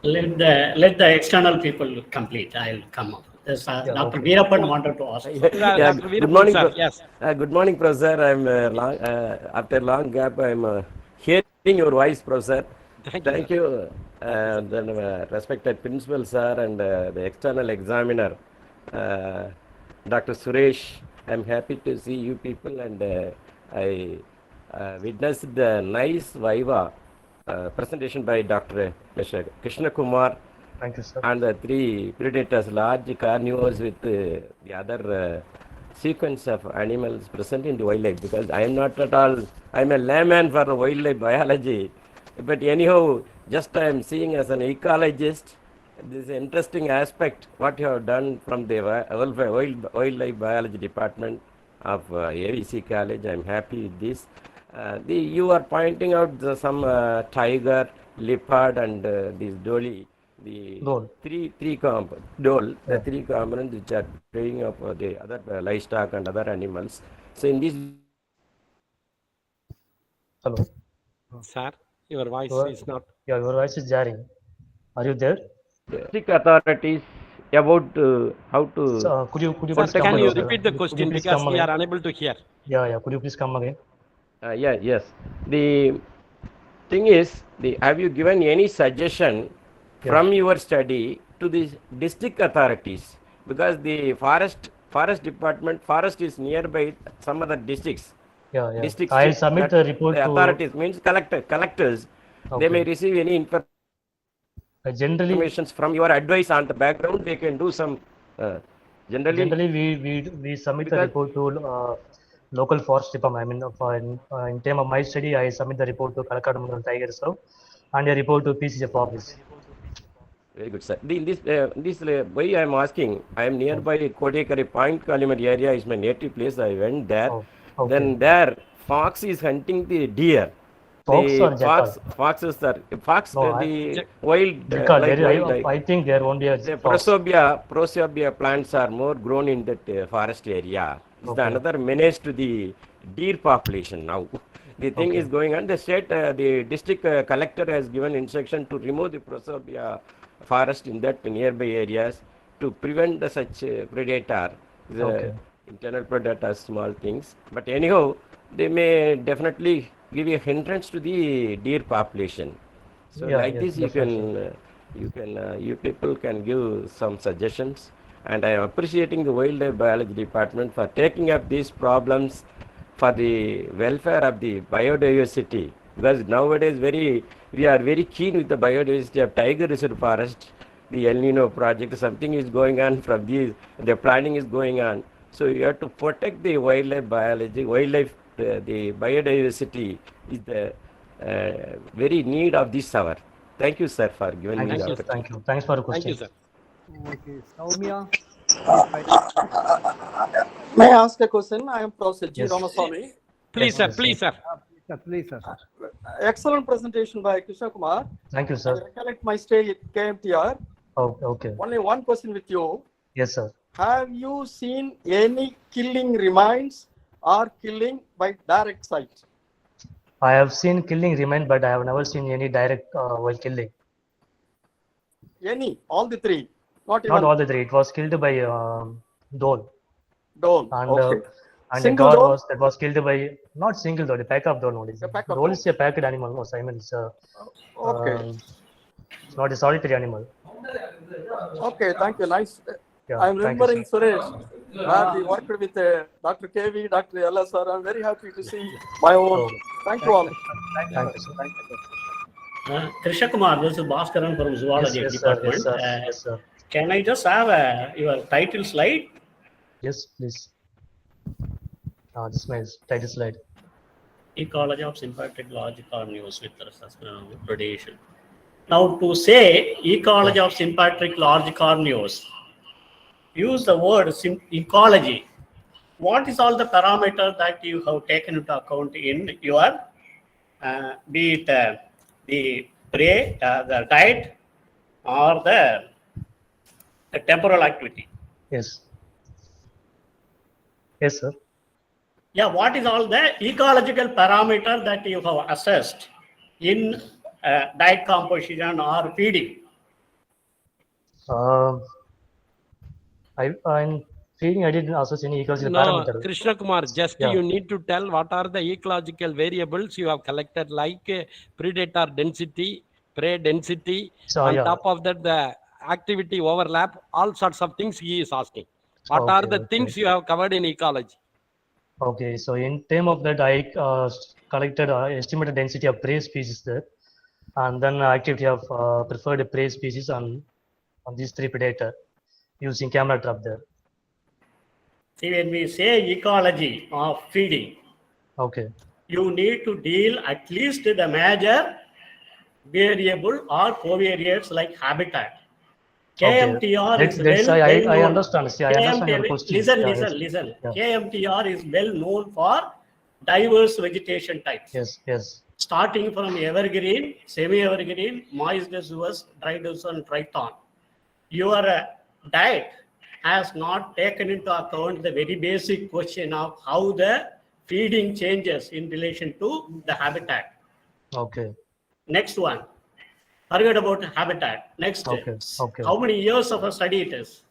Let the external people complete. I'll come up. Dr. Veerappan wanted to ask. Yeah, good morning, sir. Yes. Good morning, Professor. I'm after long gap, I'm hearing your voice, Professor. Thank you. Then respected principal, sir, and the external examiner, Dr. Suresh. I'm happy to see you people, and I witnessed the nice viva presentation by Dr. Krishna Kumar Thank you, sir. and the three predators, large carnivores with the other sequence of animals present in the wildlife, because I am not at all, I am a layman for wildlife biology, but anyhow, just I am seeing as an ecologist, this interesting aspect, what you have done from the wildlife biology department of AVC college. I am happy with this. You are pointing out some tiger, leopard and this dolly. The Dole. three components, dole, the Yeah. three components which are preying of the other livestock and other animals. So in this, Hello. Sir, your voice Your- is not. Yeah, your voice is jarring. Are you there? district authorities about how to. So, could you Sir, please come can you again, sir? repeat the Could you question please because come we again? are unable to hear? Yeah. Could you please come again? Yes. The thing is, have you given any suggestion Yeah. from your study to the district authorities? Because the forest department, forest is nearby some other districts. Yeah. Districts I'll submit the that report the to. authorities means collectors. They may Okay. receive any Generally, information from your advice on the background. They can do some. Generally, we submit the because report to local forest department. I mean, in term of my study, I submit the report to Kalakadamangal Tiger Reserve and a report to PCF office. very good, sir. This why I am asking. I am nearby Kodekare Point Kalimat area is my native place. I went there. Oh, okay. Then there, fox is hunting the deer. Fox The or jackal? foxes are fox. No, The wild, Jackal. like There, wild, I think there only a the fox. prosopia plants are more grown in that forest area. It's Okay. another menace to the deer population now. The thing Okay. is going on. The district collector has given instruction to remove the prosopia forest in that nearby areas to prevent such predator, the Okay. internal predators, small things. But anyhow, they may definitely give a hindrance to the deer population. So Yeah, like yes, this, definitely. you people can give some suggestions, and I am appreciating the wildlife biology department for taking up these problems for the welfare of the biodiversity. Because nowadays, we are very keen with the biodiversity of tiger reserve forest. The El Nino project, something is going on from these. The planning is going on. So you have to protect the wildlife biology, the biodiversity is the very need of this hour. Thank you, sir, for giving Thank me you, the sir. opportunity. Thank you. Thanks for the Thank you, question. sir. Okay, Soumya. May I ask a question? I am Professor G. Yes. Ramaswamy. Please, Yes, sir. yes, Please, sir. Please, sir. Excellent presentation by Krishna Kumar. Thank you, I sir. recollect my stay at KMTR. Oh, okay. Only one question with you. Yes, sir. Have you seen any killing remains or killing by direct sight? I have seen killing remain, but I have never seen any direct while killing. Any? All the three? Not Not even all the three. It was killed by dole, dole. and Okay. and a Single god dole? was killed by not single dole, a pack of dole only. A pack of Dole dole. is a packed animal. No, Simon, Okay. it's not a solitary animal. Okay. Thank you. Nice. Yeah, I'm thank you, remembering sir. Suresh, where we worked with Dr. KV, Dr. LS, sir. I'm very happy to see my own. Oh, Thank you all. thank you, sir. Krishna Kumar, this is Bhaskaran from Zoology Yes, sir. Department. Yes, sir. Yes, sir. Can I just have your title slide? Yes, please. This is my title slide. Ecology of sympatric large carnivores with predation. Now, to say ecology of sympatric large carnivores, use the word ecology. What is all the parameter that you have taken into account in your, be it the prey, the diet, or the temporal activity? Yes. Yes, sir. Yeah, what is all the ecological parameter that you have assessed in diet composition or feeding? I'm feeling I didn't assess any ecological No, parameter. Krishna Kumar, just Yeah. you need to tell what are the ecological variables you have collected, like predator density, prey density. So, On yeah. top of that, the activity overlap, all sorts of things he is asking. What are the Okay. things you have covered in ecology? Okay, so in term of that, I collected estimated density of prey species there, and then activity of preferred prey species on these three predator using camera trap there. See, when we say ecology of feeding, Okay. you need to deal at least the major variable or covariates like habitat. KMTR is That's well I known. understand. See, I understand your KMTR, question. listen, Yeah, listen, yes. listen. Yeah. KMTR is well known for diverse vegetation types. Yes, yes. Starting from evergreen, semi-evergreen, moist deciduous, dry deciduous, and triton. Your diet has not taken into account the very basic question of how the feeding changes in relation to the habitat. Okay. Next one. Forget about habitat. Next. Okay. Okay. How many years of a study it is?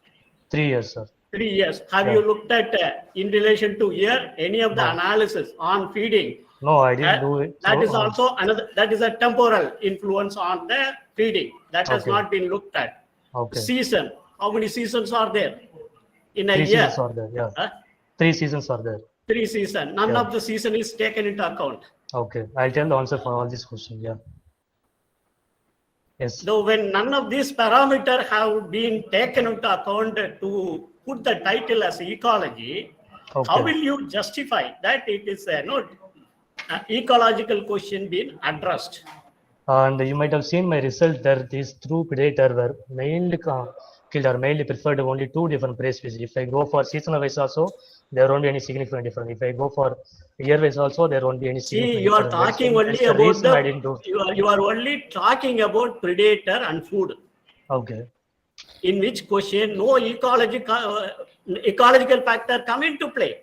3 years, sir. 3 years. Have Yeah. you looked at in relation to year any of the No. analysis on feeding? No, I didn't do it. That So, is also another. That is a temporal influence on the feeding. That has Okay. not been looked at. okay. Season. How many seasons are there in a 3 year? seasons are there. Yeah. Huh? 3 seasons are there. 3 seasons. None Yeah. of the season is taken into account. Okay. I'll tell the answer for all these questions. Yeah. Yes. So when none of these parameters have been taken into account to put the title as ecology, Okay. how will you justify that it is not ecological question being addressed? And you might have seen my result there. These two predator were mainly killed or mainly preferred only 2 different prey species. If I go for seasonal wise also, there won't be any significant difference. If I go for year wise also, there won't be any significant See, you are difference. talking That's only the about reason I didn't do. you are only talking about predator and food. Okay. In which question no ecological factor come into play.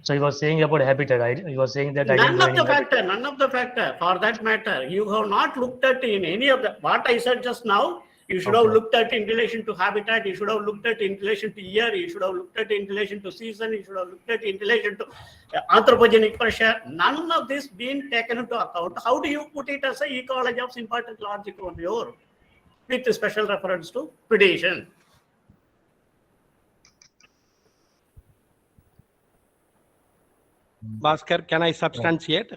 So you were saying about habitat. You were saying that I didn't None do of any the factor, none of the factor for that matter. You have not looked at in any of the, what I said just now, you should have Okay. looked at in relation to habitat, you should have looked at in relation to year, you should have looked at in relation to season, you should have looked at in relation to anthropogenic pressure. None of this being taken into account. How do you put it as a ecology of sympathetic logic on your, with special reference to predation? Bhaskar, can I substantiate?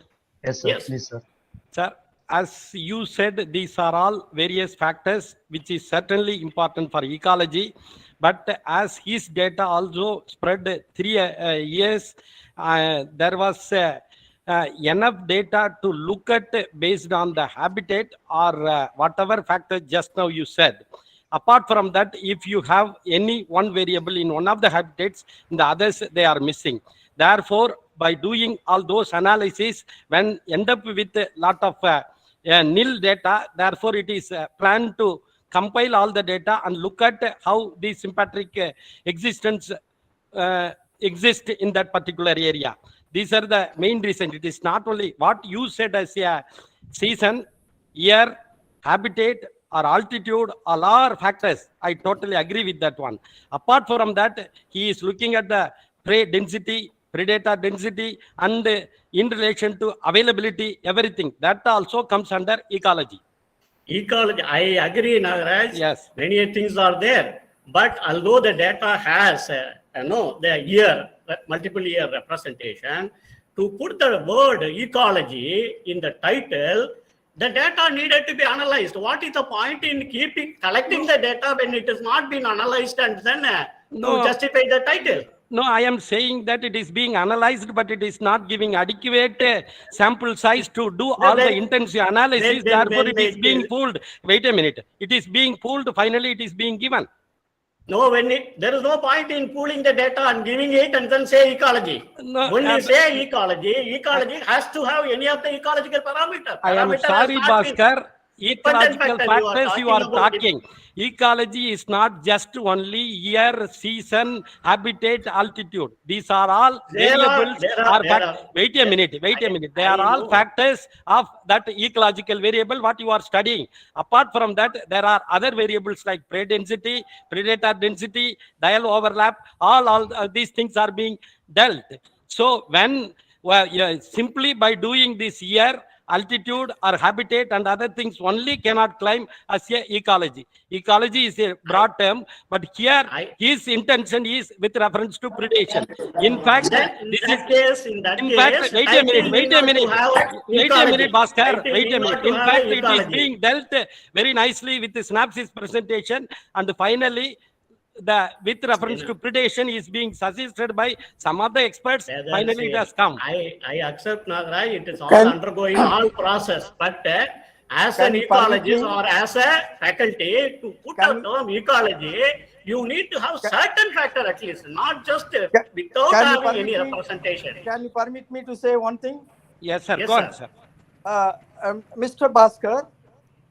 Yes, sir. Yes. Please, sir. Sir, as you said, these are all various factors which is certainly important for ecology. But as his data also spread 3 years, there was enough data to look at based on the habitat or whatever factor just now you said. Apart from that, if you have any one variable in one of the habitats, in the others they are missing. Therefore, by doing all those analyses, when end up with a lot of nil data, therefore it is planned to compile all the data and look at how the sympatric existence exist in that particular area. These are the main reasons. It is not only what you said as a season, year, habitat, or altitude, all are factors. I totally agree with that one. Apart from that, he is looking at the prey density, predator density, and in relation to availability, everything. That also comes under ecology. Ecology, I agree, Nagaraj. Yes. Many things are there. But although the data has, the year, multiple year representation, to put the word ecology in the title, the data needed to be analyzed. What is the point in collecting the data when it has not been analyzed and then No. to justify the title? No, I am saying that it is being analyzed, but it is not giving adequate sample size to do all the intensive analysis. Therefore, it is being pulled. Wait a minute. It is being pulled. Finally, it is being given. No, there is no point in pooling the data and giving it and then say ecology. No, when you say ecology has to have any of the ecological parameter. I am sorry, Bhaskar. Ecological factors you are talking. Ecology is not just only year, season, habitat, altitude. These are all variables. Wait a minute. They are all factors of that ecological variable what you are studying. Apart from that, there are other variables like prey density, predator density, diel overlap. All these things are being dealt. So when simply by doing this year altitude or habitat and other things only cannot climb as a ecology. Ecology is a broad term, but here his intention is with reference to predation. In fact, this is In that in case, fact, wait a title minute, need not to have wait a ecology. minute, Bhaskar, Title wait need a not minute. to In have fact, it is ecology. being dealt very nicely with Synapsis presentation, and finally, with reference to predation is being suggested by some other experts. That's Finally, it has it. come. I accept, Nagaraj, it is all Can- undergoing all process, but as Can an you permit ecologist me? or as a faculty, to put Can a term ecology, you need to have certain factor at least, not just without Can you having any permit me? representation. Can you permit me to say one thing? Yes, sir. Yes, Go on, sir. sir. Mr. Bhaskar,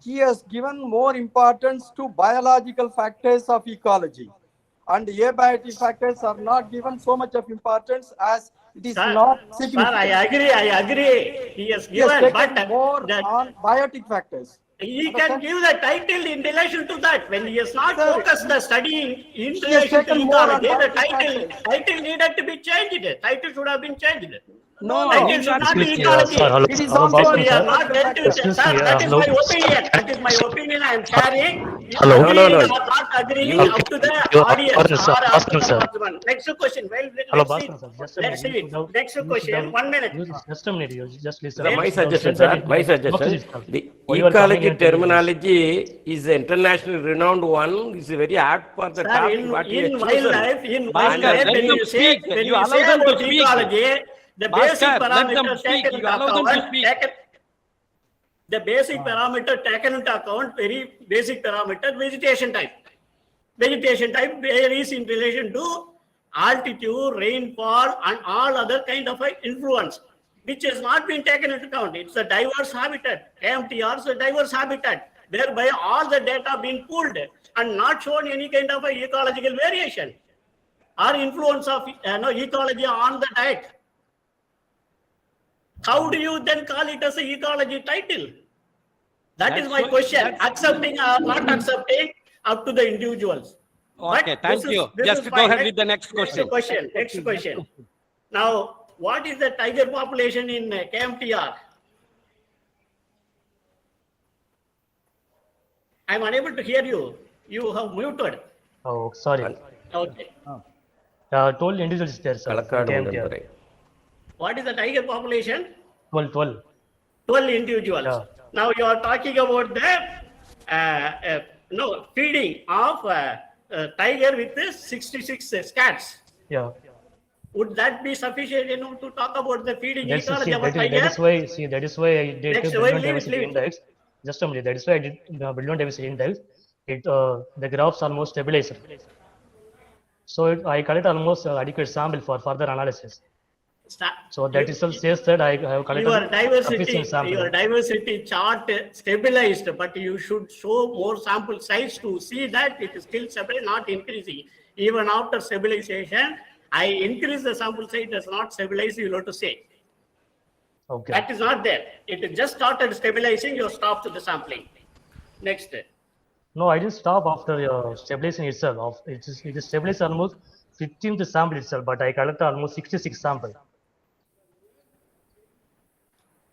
he has given more importance to biological factors of ecology, and abiotic factors are not given so much of importance as it is not Sir, significant. I agree. He has He has given, taken but more that on biotic factors. he can Understand? give the title in relation to that. When he has not Sir, focused the studying in he has relation to taken more on ecology, the biotic factors. title needed to be changed. Title should have been changed. No, Title in should fact, not be Excuse me, ecology. sir, hello, it is hello, also Bhaskar, We are sir. not dealt with factors. it. Excuse Sir, me, that is hello. my opinion. That is my opinion I am sharing. Hello. Agreeing No, no. or not agreeing You- up to the You are audience Bhaskar, sir. or up to Bhaskar, the sir. participant. Next question. Well, Hello, let's see. Bhaskar, sir. Just a Let's minute. see. You should have- Next you should question. have- 1 minute. Just a minute. You just listen. So Well, my You should have suggestion, said that sir, it- my it- suggestion, itself. the Why you are coming ecology and telling this? terminology is an internationally renowned one. It's very apt for the Sir, topic what you have in chosen. wildlife, Bhaskar, let them speak. when You you allow say them to about speak. ecology, the basic Bhaskar, let them parameter speak. taken You into allow them to account, speak. the basic parameter taken into account, very basic parameter, vegetation type. Vegetation type varies in relation to altitude, rainfall, and all other kind of influence, which has not been taken into account. It's a diverse habitat. KMTR is a diverse habitat, whereby all the data being pulled and not shown any kind of a ecological variation or influence of ecology on the diet. How do you then call it as a ecology title? That is my question. Accepting or not accepting, up to the individuals. Okay, But thank this is- you. this Just is go my ahead with the next question. Next question. Now, what is the tiger population in KMTR? I'm unable to hear you. You have muted. Oh, sorry. Okay. Told individuals is there, sir. Kalakadu KMTR. Undandurai. What is the tiger population? 12. 12 individuals. Yeah. Now you are talking about the feeding of tiger with the 66 scats. Yeah. Would that be sufficient to talk about the feeding That's ecology of a that tiger? is why. See, that is why I did Next, the wait, Billon leave it, diversity leave it. index. Just a minute. That is why I did the Billon diversity index. The graphs almost stabilized. So I collected almost adequate sample for further analysis. So that itself says that I have collected sufficient sample. Your diversity chart stabilized, but you should show more sample size to see that it is still stable, not increasing. Even after stabilization, I increase the sample size, it does not stabilize, you have to say. Okay. That is not there. It just started stabilizing, you stopped the sampling. Next. No, I didn't stop after stabilizing itself. It is stabilized almost 15th sample itself, but I collected almost 66 sample.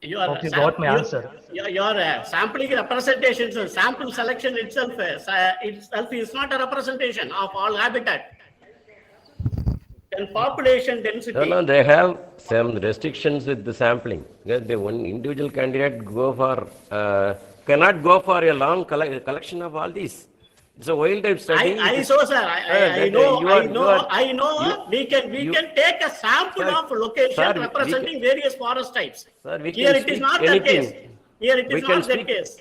Your Okay, got my answer. Your sampling representations, sample selection itself is not a representation of all habitat. Then population density. No, they have some restrictions with the sampling. Because the one individual candidate cannot go for a long collection of all these. It's a wildlife study. I saw, sir. I know. We can take a sample Sir, of location sir, representing various forest types. Sir, we Here can it is speak not the anything. case. Here it We is can not the speak- case.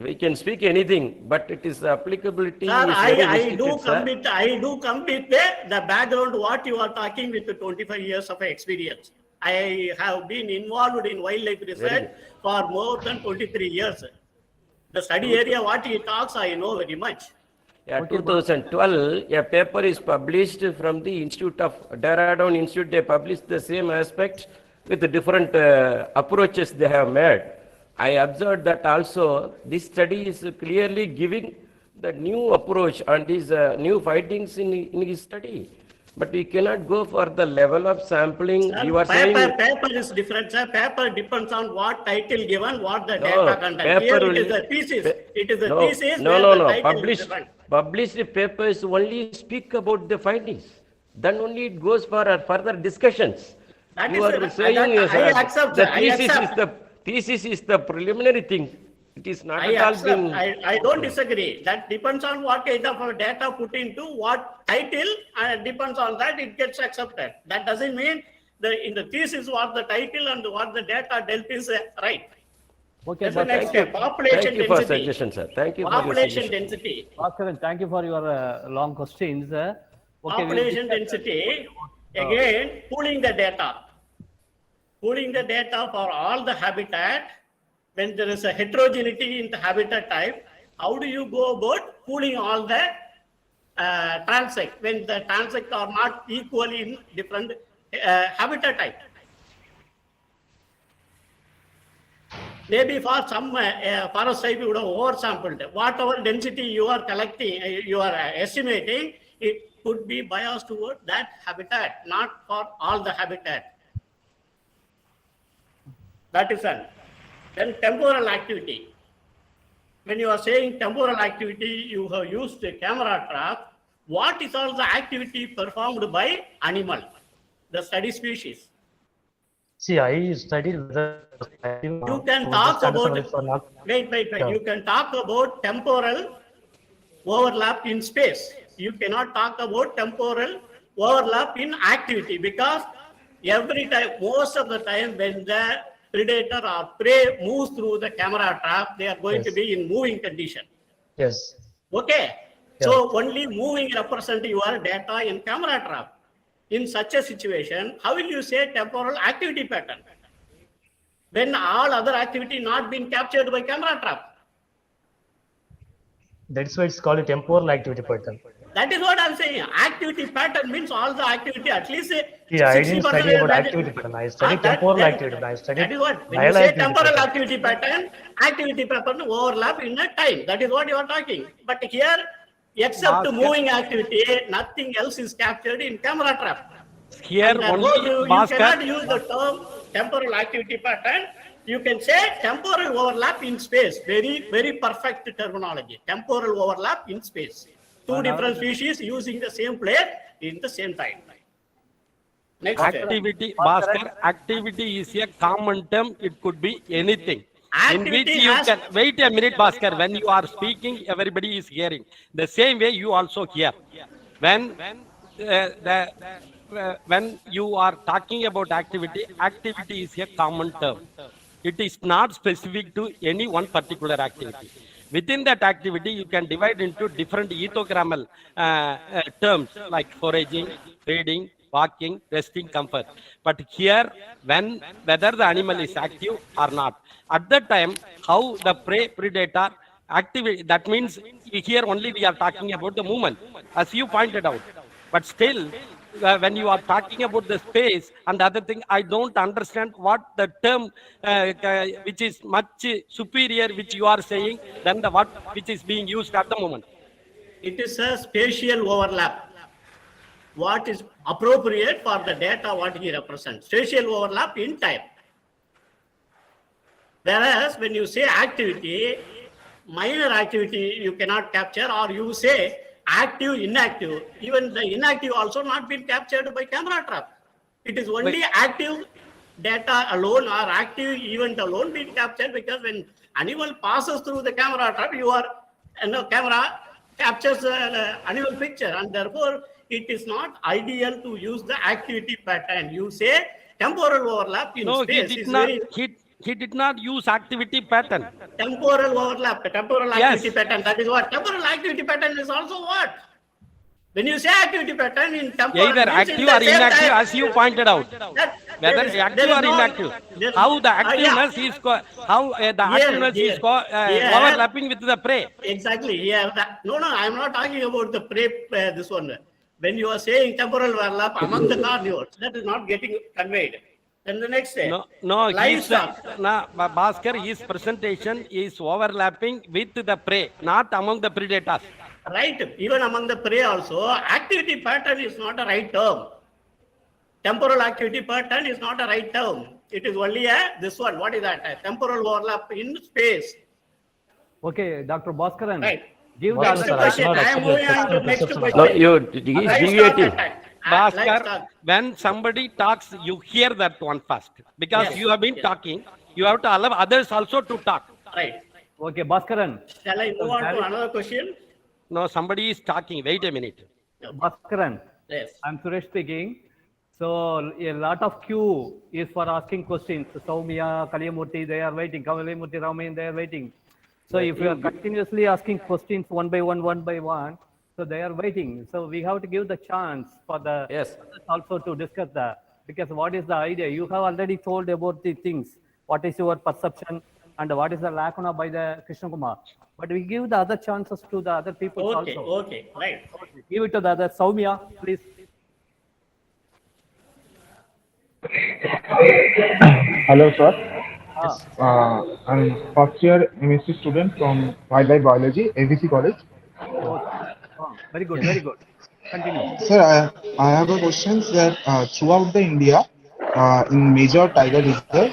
We can speak anything, but it is applicability Sir, is very I restricted, do sir. come with the background what you are talking with the 25 years of experience. I have been involved in wildlife research for more than 23 years. The study area what he talks, I know very much. Yeah, 2012, a paper is published from the Institute of Dehradun Institute. They published the same aspect with the different approaches they have made. I observed that also this study is clearly giving the new approach and these new findings in his study. But we cannot go for the level of sampling. Sir, You are saying paper is different, sir. Paper depends on what title given, what the no, data content. Here paper it is will a thesis. It is a no, thesis no, where no, the no. title is different. Published papers only speak about the findings. Then only it goes for further discussions. That You is are a- saying that I accept, the sir. I thesis is the preliminary thing. It is not I at all accept, being. I don't disagree. That depends on what kind of data put into what title, and depends on that it gets accepted. That doesn't mean in the thesis what the title and what the data dealt is right. Okay, That's the but next step. Population Thank you for density. suggestion, sir. Thank you for your Population suggestion. density. Bhaskaran, thank you for your long questions. Okay, we'll Population discuss density, again, pooling the data. Pooling the data for all the habitat. When there is a heterogeneity in the habitat type, how do you go about pooling all the transect when the transect are not equally in different habitat type? Maybe for some forest type you would have oversampled. Whatever density you are collecting, you are estimating, it could be biased toward that habitat, not for all the habitat. That is one. Then temporal activity. When you are saying temporal activity, you have used a camera trap. What is all the activity performed by animal, the study species? See, I studied whether You can talk about, wait. Yeah. You can talk about temporal overlap in space. You cannot talk about temporal overlap in activity, because every time, most of the time when the predator or prey moves through the camera trap, they are going to Yes. be in moving condition. Yes. Okay. So only moving represent your data in camera trap. In such a situation, how will you say temporal activity pattern when all other activity not been captured by camera trap? That's why it's called a temporal activity pattern. That is what I'm saying. Activity pattern means all the activity, at least Yeah, I 60% didn't study about that- activity pattern. I studied that- temporal that- activity. I studied That is what, when you dial say activity temporal pattern. activity pattern overlap in a time. That is what you are talking. But here, except Bhaskar. moving activity, nothing else is captured in camera trap. Here And therefore, only you Bhaskar. cannot use the term temporal activity pattern. You can say temporal overlap in space. Very, very perfect terminology. Temporal overlap in space. Two different species using the same place in the same time. Next. Activity, Bhaskar, activity is a common term. It could be anything. In which Activity you has- can, wait a minute, Bhaskar, when you are speaking, everybody is hearing. The same way you also hear. When you are talking about activity, activity is a common term. It is not specific to any one particular activity. Within that activity, you can divide into different ethogrammal terms like foraging, feeding, walking, resting, comfort. But here, whether the animal is active or not, at that time, how the prey predator activity, that means here only we are talking about the movement, as you pointed out. But still, when you are talking about the space and other thing, I don't understand what the term which is much superior, which you are saying, than the what which is being used at the moment. It is a spatial overlap. What is appropriate for the data what he represents? Spatial overlap in time. Whereas when you say activity, minor activity you cannot capture, or you say active, inactive. Even the inactive also not been captured by camera trap. It is only active data alone or active event alone being captured, because when animal passes through the camera trap, camera captures the animal picture, and therefore it is not ideal to use the activity pattern. You say temporal overlap in No, space he did is not. very He did not use activity pattern. temporal overlap, temporal Yes. activity pattern. That is what temporal activity pattern is also what. When you say activity pattern in temporal, Either means active in the or same inactive, time, as you pointed out. that- Whether there is active or no- inactive, there- how the yeah. activeness is how the activeness is Here- overlapping with the prey. Exactly. Yeah. No, I am not talking about the prey. This one. When you are saying temporal overlap among the carnivores, that is not getting conveyed. Then the next day. No, Livestock. Bhaskar, his presentation is overlapping with the prey, not among the predators. Right. Even among the prey also, activity pattern is not a right term. Temporal activity pattern is not a right term. It is only this one. What is that? A temporal overlap in space. Okay, Dr. Bhaskaran, Right. give the Bhaskaran, Next other sir, I question. cannot I am accept moving the on to textual next perception of No, question. you, he is Livestock deviating. attack. Bhaskar, Livestock. when somebody talks, you hear that one first. Because Yes. you have been Yes. talking, you have to allow others also to talk. Right. Okay, Bhaskaran. Shall I So move on there to is- another question? No, somebody is talking. Wait a minute. Bhaskaran, Yes. I'm Suresh speaking. So a lot of queue is for asking questions. Soumya, Kalyamurthy, they are waiting. Kalyamurthy, Raman, they are waiting. So if you are continuously asking questions one by one, so they are waiting. So we have to give the chance for the Yes. others also to discuss that. Because what is the idea? You have already told about the things. What is your perception and what is the lacuna by the Krishna Kumar? But we give the other chances to the other people Okay. also. Okay. Right. Okay, give it to the other. Soumya, please. Hello, sir. Ah, I'm first year MSc student from Wildlife Biology, AVC College. okay. Very good, Yes. very good. Continue. Sir, I have a question that throughout the India, in major tiger reserve,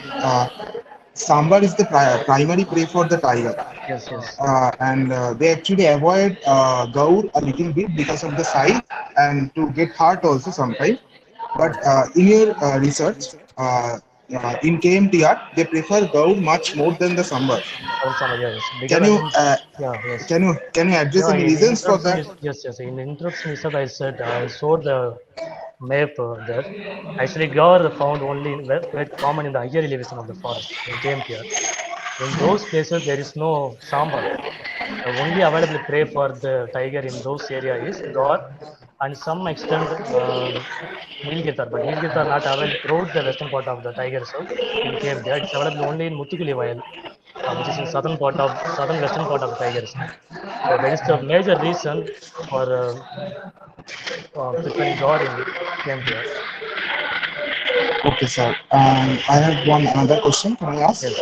sambar is the primary prey for the tiger. Yes, yes. And they actually avoid gaur a little bit because of the size and to get hurt also sometimes. But in your research, in KMTR, they prefer gaur much more than the sambar. Summer, yes. Because Can I you mean, yeah, yes. can you address Yeah, any in reasons for introduction, that? yes, yes. In introduction, itself, I said I saw the map there. Actually, gaur are found only in, very common in the higher elevation of the forest in KMTR. In those places, there is no sambar. The only available prey for the tiger in those areas is gaur and some extent Nilgitar, but Nilgitar are not available throughout the western part of the tiger reserve in KMTR. It's available only in Muthukuli Valley, which is in southern western part of the tiger reserve. So that is the major reason for preferring gaur in KMTR. Okay, sir. I have one another question. Can I ask? Yes,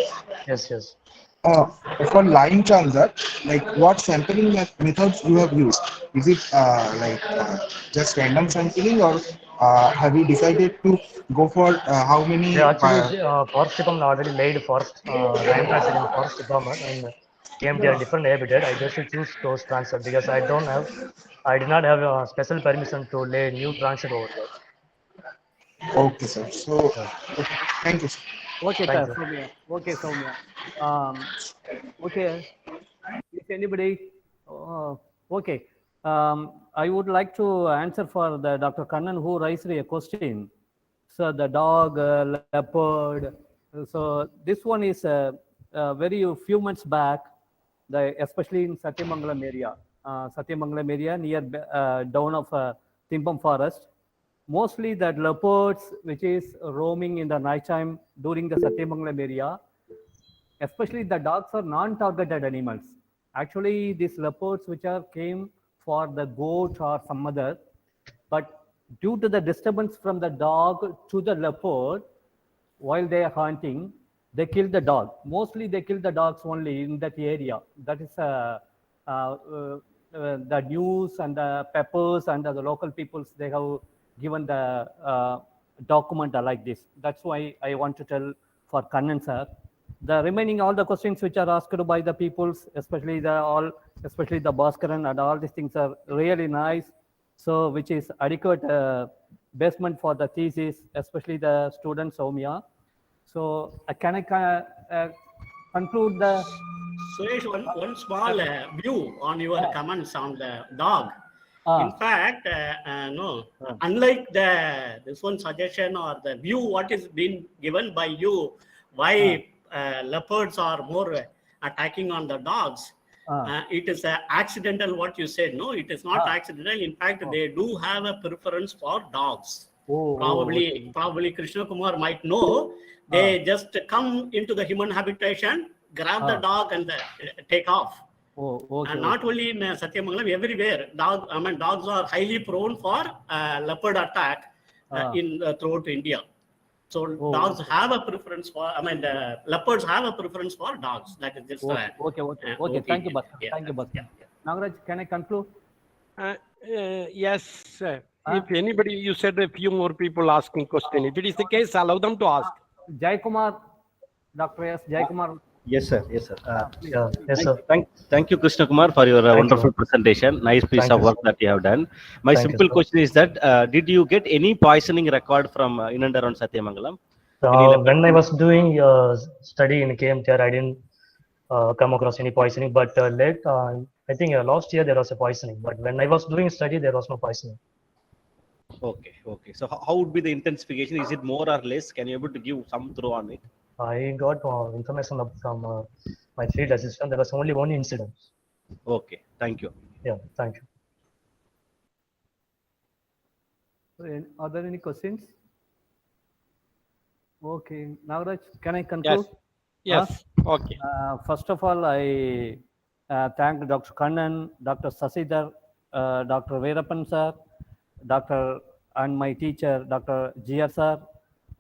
yes, yes. Uh, for line transit, like what sampling methods you have used? Is it just random sampling, or have you decided to go for how many? Yeah, actually, forest department already laid forest line transit in forest department and KMTR different habitat. I just choose those transit because I did not have a special permission to lay new transit over there. Okay, sir. So, Yes. okay, thank you, sir. Okay, Thank sir, you. Soumya. Okay, Soumya. Um, okay, if anybody, okay. I would like to answer for the Dr. Kannan who raised a question. So the dog, leopard. So this one is very few months back, especially in Satyamangalam area near down of Timbam forest. Mostly that leopards, which is roaming in the nighttime during the Satyamangalam area, especially the dogs are non-targeted animals. Actually, these leopards which are came for the goat or some other, but due to the disturbance from the dog to the leopard, while they are hunting, they kill the dog. Mostly they kill the dogs only in that area. That is the news and the peppers and the local peoples, they have given the document like this. That's why I want to tell for Kannan sir. The remaining all the questions which are asked by the peoples, especially especially the Bhaskaran and all these things are really nice. So which is adequate basement for the thesis, especially the student Soumya. So can I conclude the Suresh, one small view on your comments on the dog. In ah, fact, no, unlike this one suggestion or the view what is being given by you, why leopards are more attacking on the dogs, it is accidental what you said. No, it is not accidental. In fact, they do have a preference for dogs. Probably Krishna Kumar might know. They just come into the human habitation, grab the dog and take off. And not only in Satyamangalam, everywhere. Dogs are highly prone for leopard attack throughout India. So dogs have a preference for. Leopards have a preference for dogs. That is just okay. Thank you, Bhaskar. Thank you, Bhaskar. Nagaraj, can I conclude? Yes. If anybody, you said a few more people asking question. If it is the case, allow them to ask. Jai Kumar, Dr. S. Jai Kumar. Yes, sir. Yes, sir. Please. Yeah, yes, sir. Thank you, Krishna Kumar, for your Thank wonderful you. presentation. Nice piece Thank of you, work sir. that you have done. My Thank you, simple sir. question is that did you get any poisoning record from in and around Satyamangalam? Any When I was doing study in KMTR, I didn't come across any poisoning, but late, I think last year there was a poisoning, but when I was doing study, there was no poisoning. Okay, okay. So how would be the intensification? Is it more or less? Can you able to give some throw on it? I got information from my field assistant. There was only one incident. Okay, thank you. Yeah, thank you. Are there any questions? Okay, Nagaraj, can I conclude? Yes. Okay. First of all, I thank Dr. Kannan, Dr. Sasidhar, Dr. Veerapan sir, Dr. and my teacher, Dr. GR sir,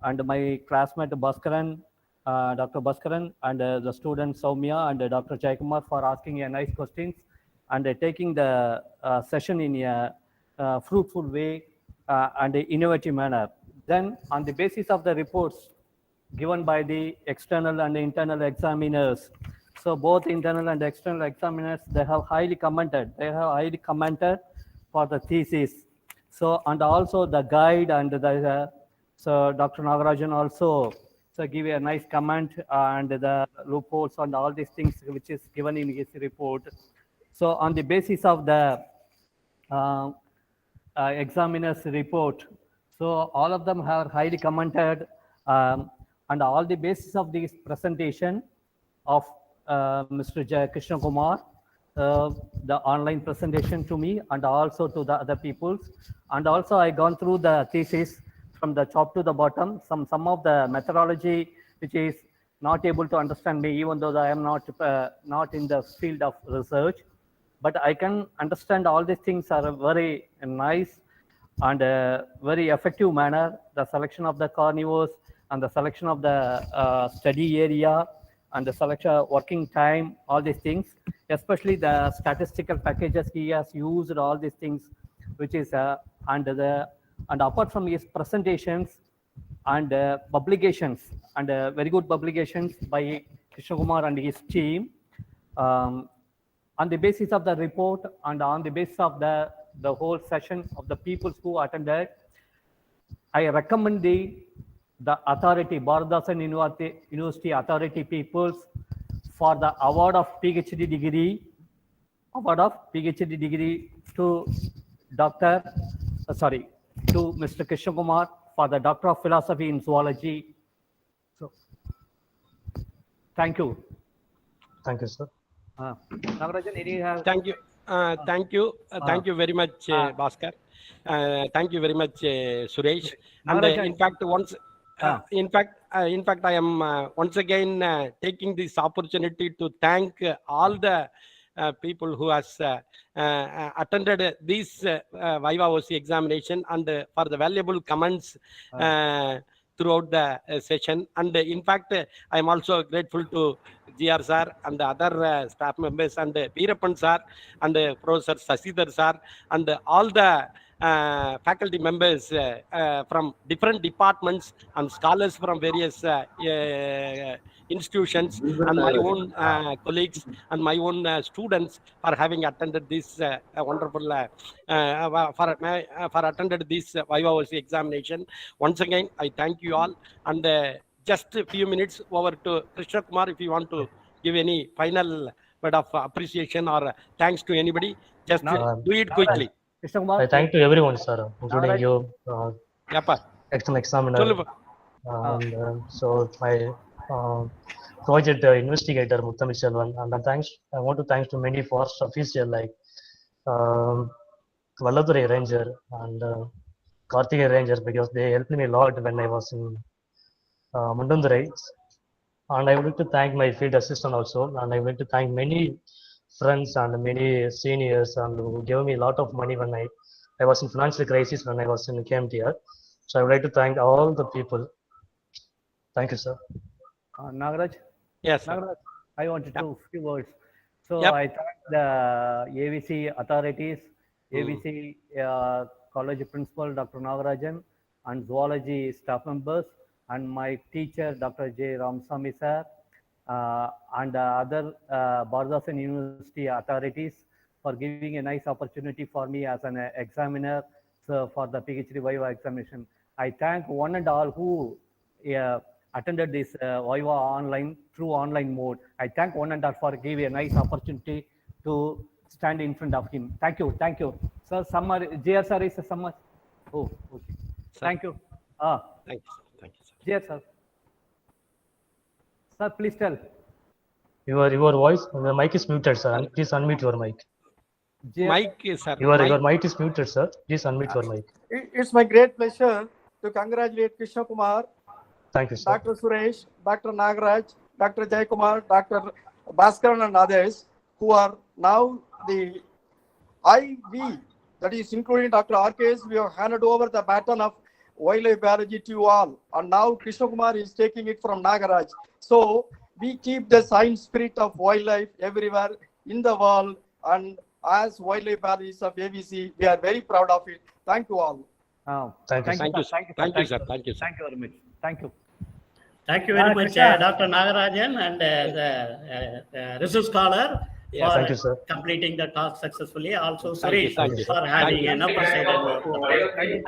and my classmate Bhaskaran, Dr. Bhaskaran, and the student Soumya and Dr. Jaikumar for asking a nice questions and taking the session in a fruitful way and innovative manner. Then, on the basis of the reports given by the external and internal examiners. So both internal and external examiners, they have highly commented. They have highly commented for the thesis. So, and also the guide and the, so Dr. Nagarajan also so give a nice comment and the loopholes and all these things which is given in his report. So on the basis of the examiner's report, so all of them have highly commented and all the basis of this presentation of Mr. Jai Krishna Kumar, the online presentation to me and also to the other peoples. And also I gone through the thesis from the top to the bottom, some of the methodology which is not able to understand me, even though I am not in the field of research. But I can understand all these things are a very nice and very effective manner. The selection of the carnivores and the selection of the study area and the selection working time, all these things, especially the statistical packages he has used, all these things, which is and apart from his presentations and publications and very good publications by Krishna Kumar and his team. On the basis of the report and on the basis of the whole session of the people who attended, I recommend the authority, Bharadasan University authority peoples for the award of PhD degree to to Mr. Krishna Kumar for the Doctor of Philosophy in Zoology. So, thank you. Thank you, sir. Nagarajan, any Thank you. Thank you very much, Bhaskar. Thank you very much, Suresh. And in fact, in fact, I am once again taking this opportunity to thank all the people who has attended this Viva OC examination and for the valuable comments throughout the session. And in fact, I am also grateful to GR sir and the other staff members and Veerapan sir and Professor Sasidhar sir and all the faculty members from different departments and scholars from various institutions and my own colleagues and my own students for having attended this wonderful for attended this Viva OC examination. Once again, I thank you all, and just a few minutes over to Krishna Kumar if you want to give any final word of appreciation or thanks to anybody. Just do it quickly. Krishna Kumar, I thank to everyone, sir, including you, external examiner. And so my project investigator Muttamiselvan, and thanks. I want to thanks to many forest officials like Valladure Ranger and Karthikeya Ranger, because they helped me a lot when I was in Mundandurai. And I would like to thank my field assistant also, and I would like to thank many friends and many seniors and who gave me a lot of money when I was in financial crisis when I was in KMTR. So I would like to thank all the people. Thank you, sir. Nagaraj? Yes, Nagaraj, I wanted to few words. So Yep. I thank the AVC authorities, AVC college principal, Dr. Nagarajan, and zoology staff members, and my teacher, Dr. J. Ramsamy sir, and other Bardhasan University authorities for giving a nice opportunity for me as an examiner for the PhD Viva examination. I thank one and all who attended this Viva online through online mode. I thank one and all for giving a nice opportunity to stand in front of him. Thank you, thank you. Sir, summer, JR sir is a summer. Oh, okay. Thank you. Thank you, sir. Thank you, sir. JR sir. Sir, please tell. Your voice, the mic is muted, sir. Please unmute your mic. JR. Mike, sir. Your mic is muted, sir. Please unmute your mic. It's my great pleasure to congratulate Krishna Kumar, Thank you, sir. Dr. Suresh, Dr. Nagaraj, Dr. Jayakumar, Dr. Bhaskaran and others who are now the IV, that is including Dr. RKS. We have handed over the baton of wildlife biology to you all. And now Krishna Kumar is taking it from Nagaraj. So we keep the science spirit of wildlife everywhere in the world. And as wildlife biologists of AVC, we are very proud of it. Thank you all. Thank you, Thank you, sir. Thank you, sir. Thank you, sir. Thank you very much. Thank you. Thank you very much, Krishna. Dr. Nagarajan and the research scholar Yes, for thank you, sir. completing the task successfully. Also, Thank you, Suresh thank you. for Thank having you. enough to say about the project. Thank you.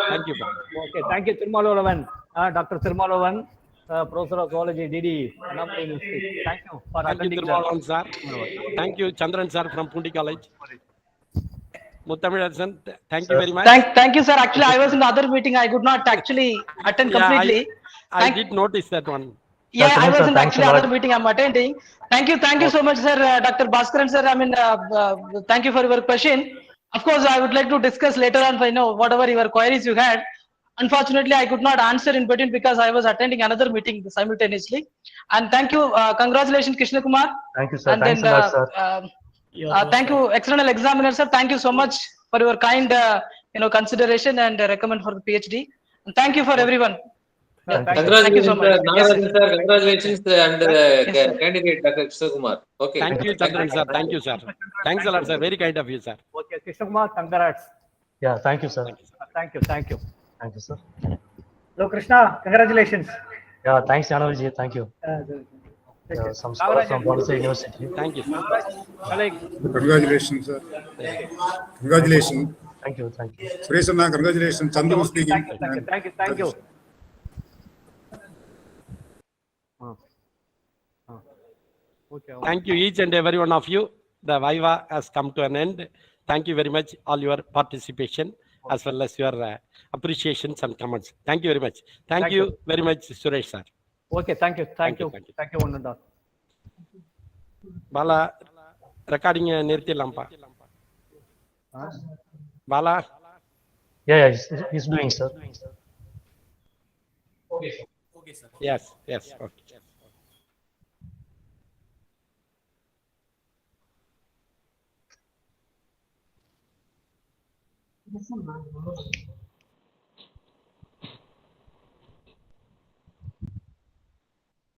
Thank you, sir. Okay, thank you, Thirumalavan. Dr. Thirumalavan, Professor of Zoology, DD, Annamalai University. Thank you for Thank you, attending Thirumalan sir. Thank you, Chandran sir from Pundi College. Muttamidasan, thank you very much. Thank you, sir. Actually, I was in the other meeting. I could not actually attend completely. I did notice that one. Yeah, I Chandran was sir, in thanks a actually other lot. meeting. I'm attending. Thank you so much, sir. Dr. Bhaskaran, sir. I mean, thank you for your question. Of course, I would like to discuss later on. Whatever your queries you had. Unfortunately, I could not answer in between because I was attending another meeting simultaneously. And thank you, congratulations, Krishna Kumar. Thank you, sir. And Thanks then, a lot, sir. thank you, external examiner, sir. Thank you so much for your kind, consideration and recommend for the PhD. And thank you for everyone. Yeah, thank you so much. Yes, Nagarajan sir, congratulations and Yes, sir. candidate Dr. Krishna Kumar. Okay. Thank you, Chandran sir. Thank you, sir. Thanks a lot, sir. Very kind of you, sir. Okay, Krishna Kumar, congrats. Yeah, thank you, sir. Thank you, thank you. Thank you, sir. Hello, Krishna, congratulations. Yeah, thanks, Janavalji. Thank you. Some scholar from Bardhasan University. Thank you, sir. Colleague. Congratulations, sir. Congratulations. Thank you, thank you. Suresh Anna, congratulations. Chandru speaking. Thank you. Okay. Thank you, each and every one of you. The Viva has come to an end. Thank you very much, all your participation, as well as your appreciations and comments. Thank you very much. Thank you very much, Suresh sir. Okay, thank you, one and all. Bala, recording நிறுத்திடலாம்ப்பா. Bala. Yeah, he's doing, sir. Okay, sir. Yes, okay. Yes,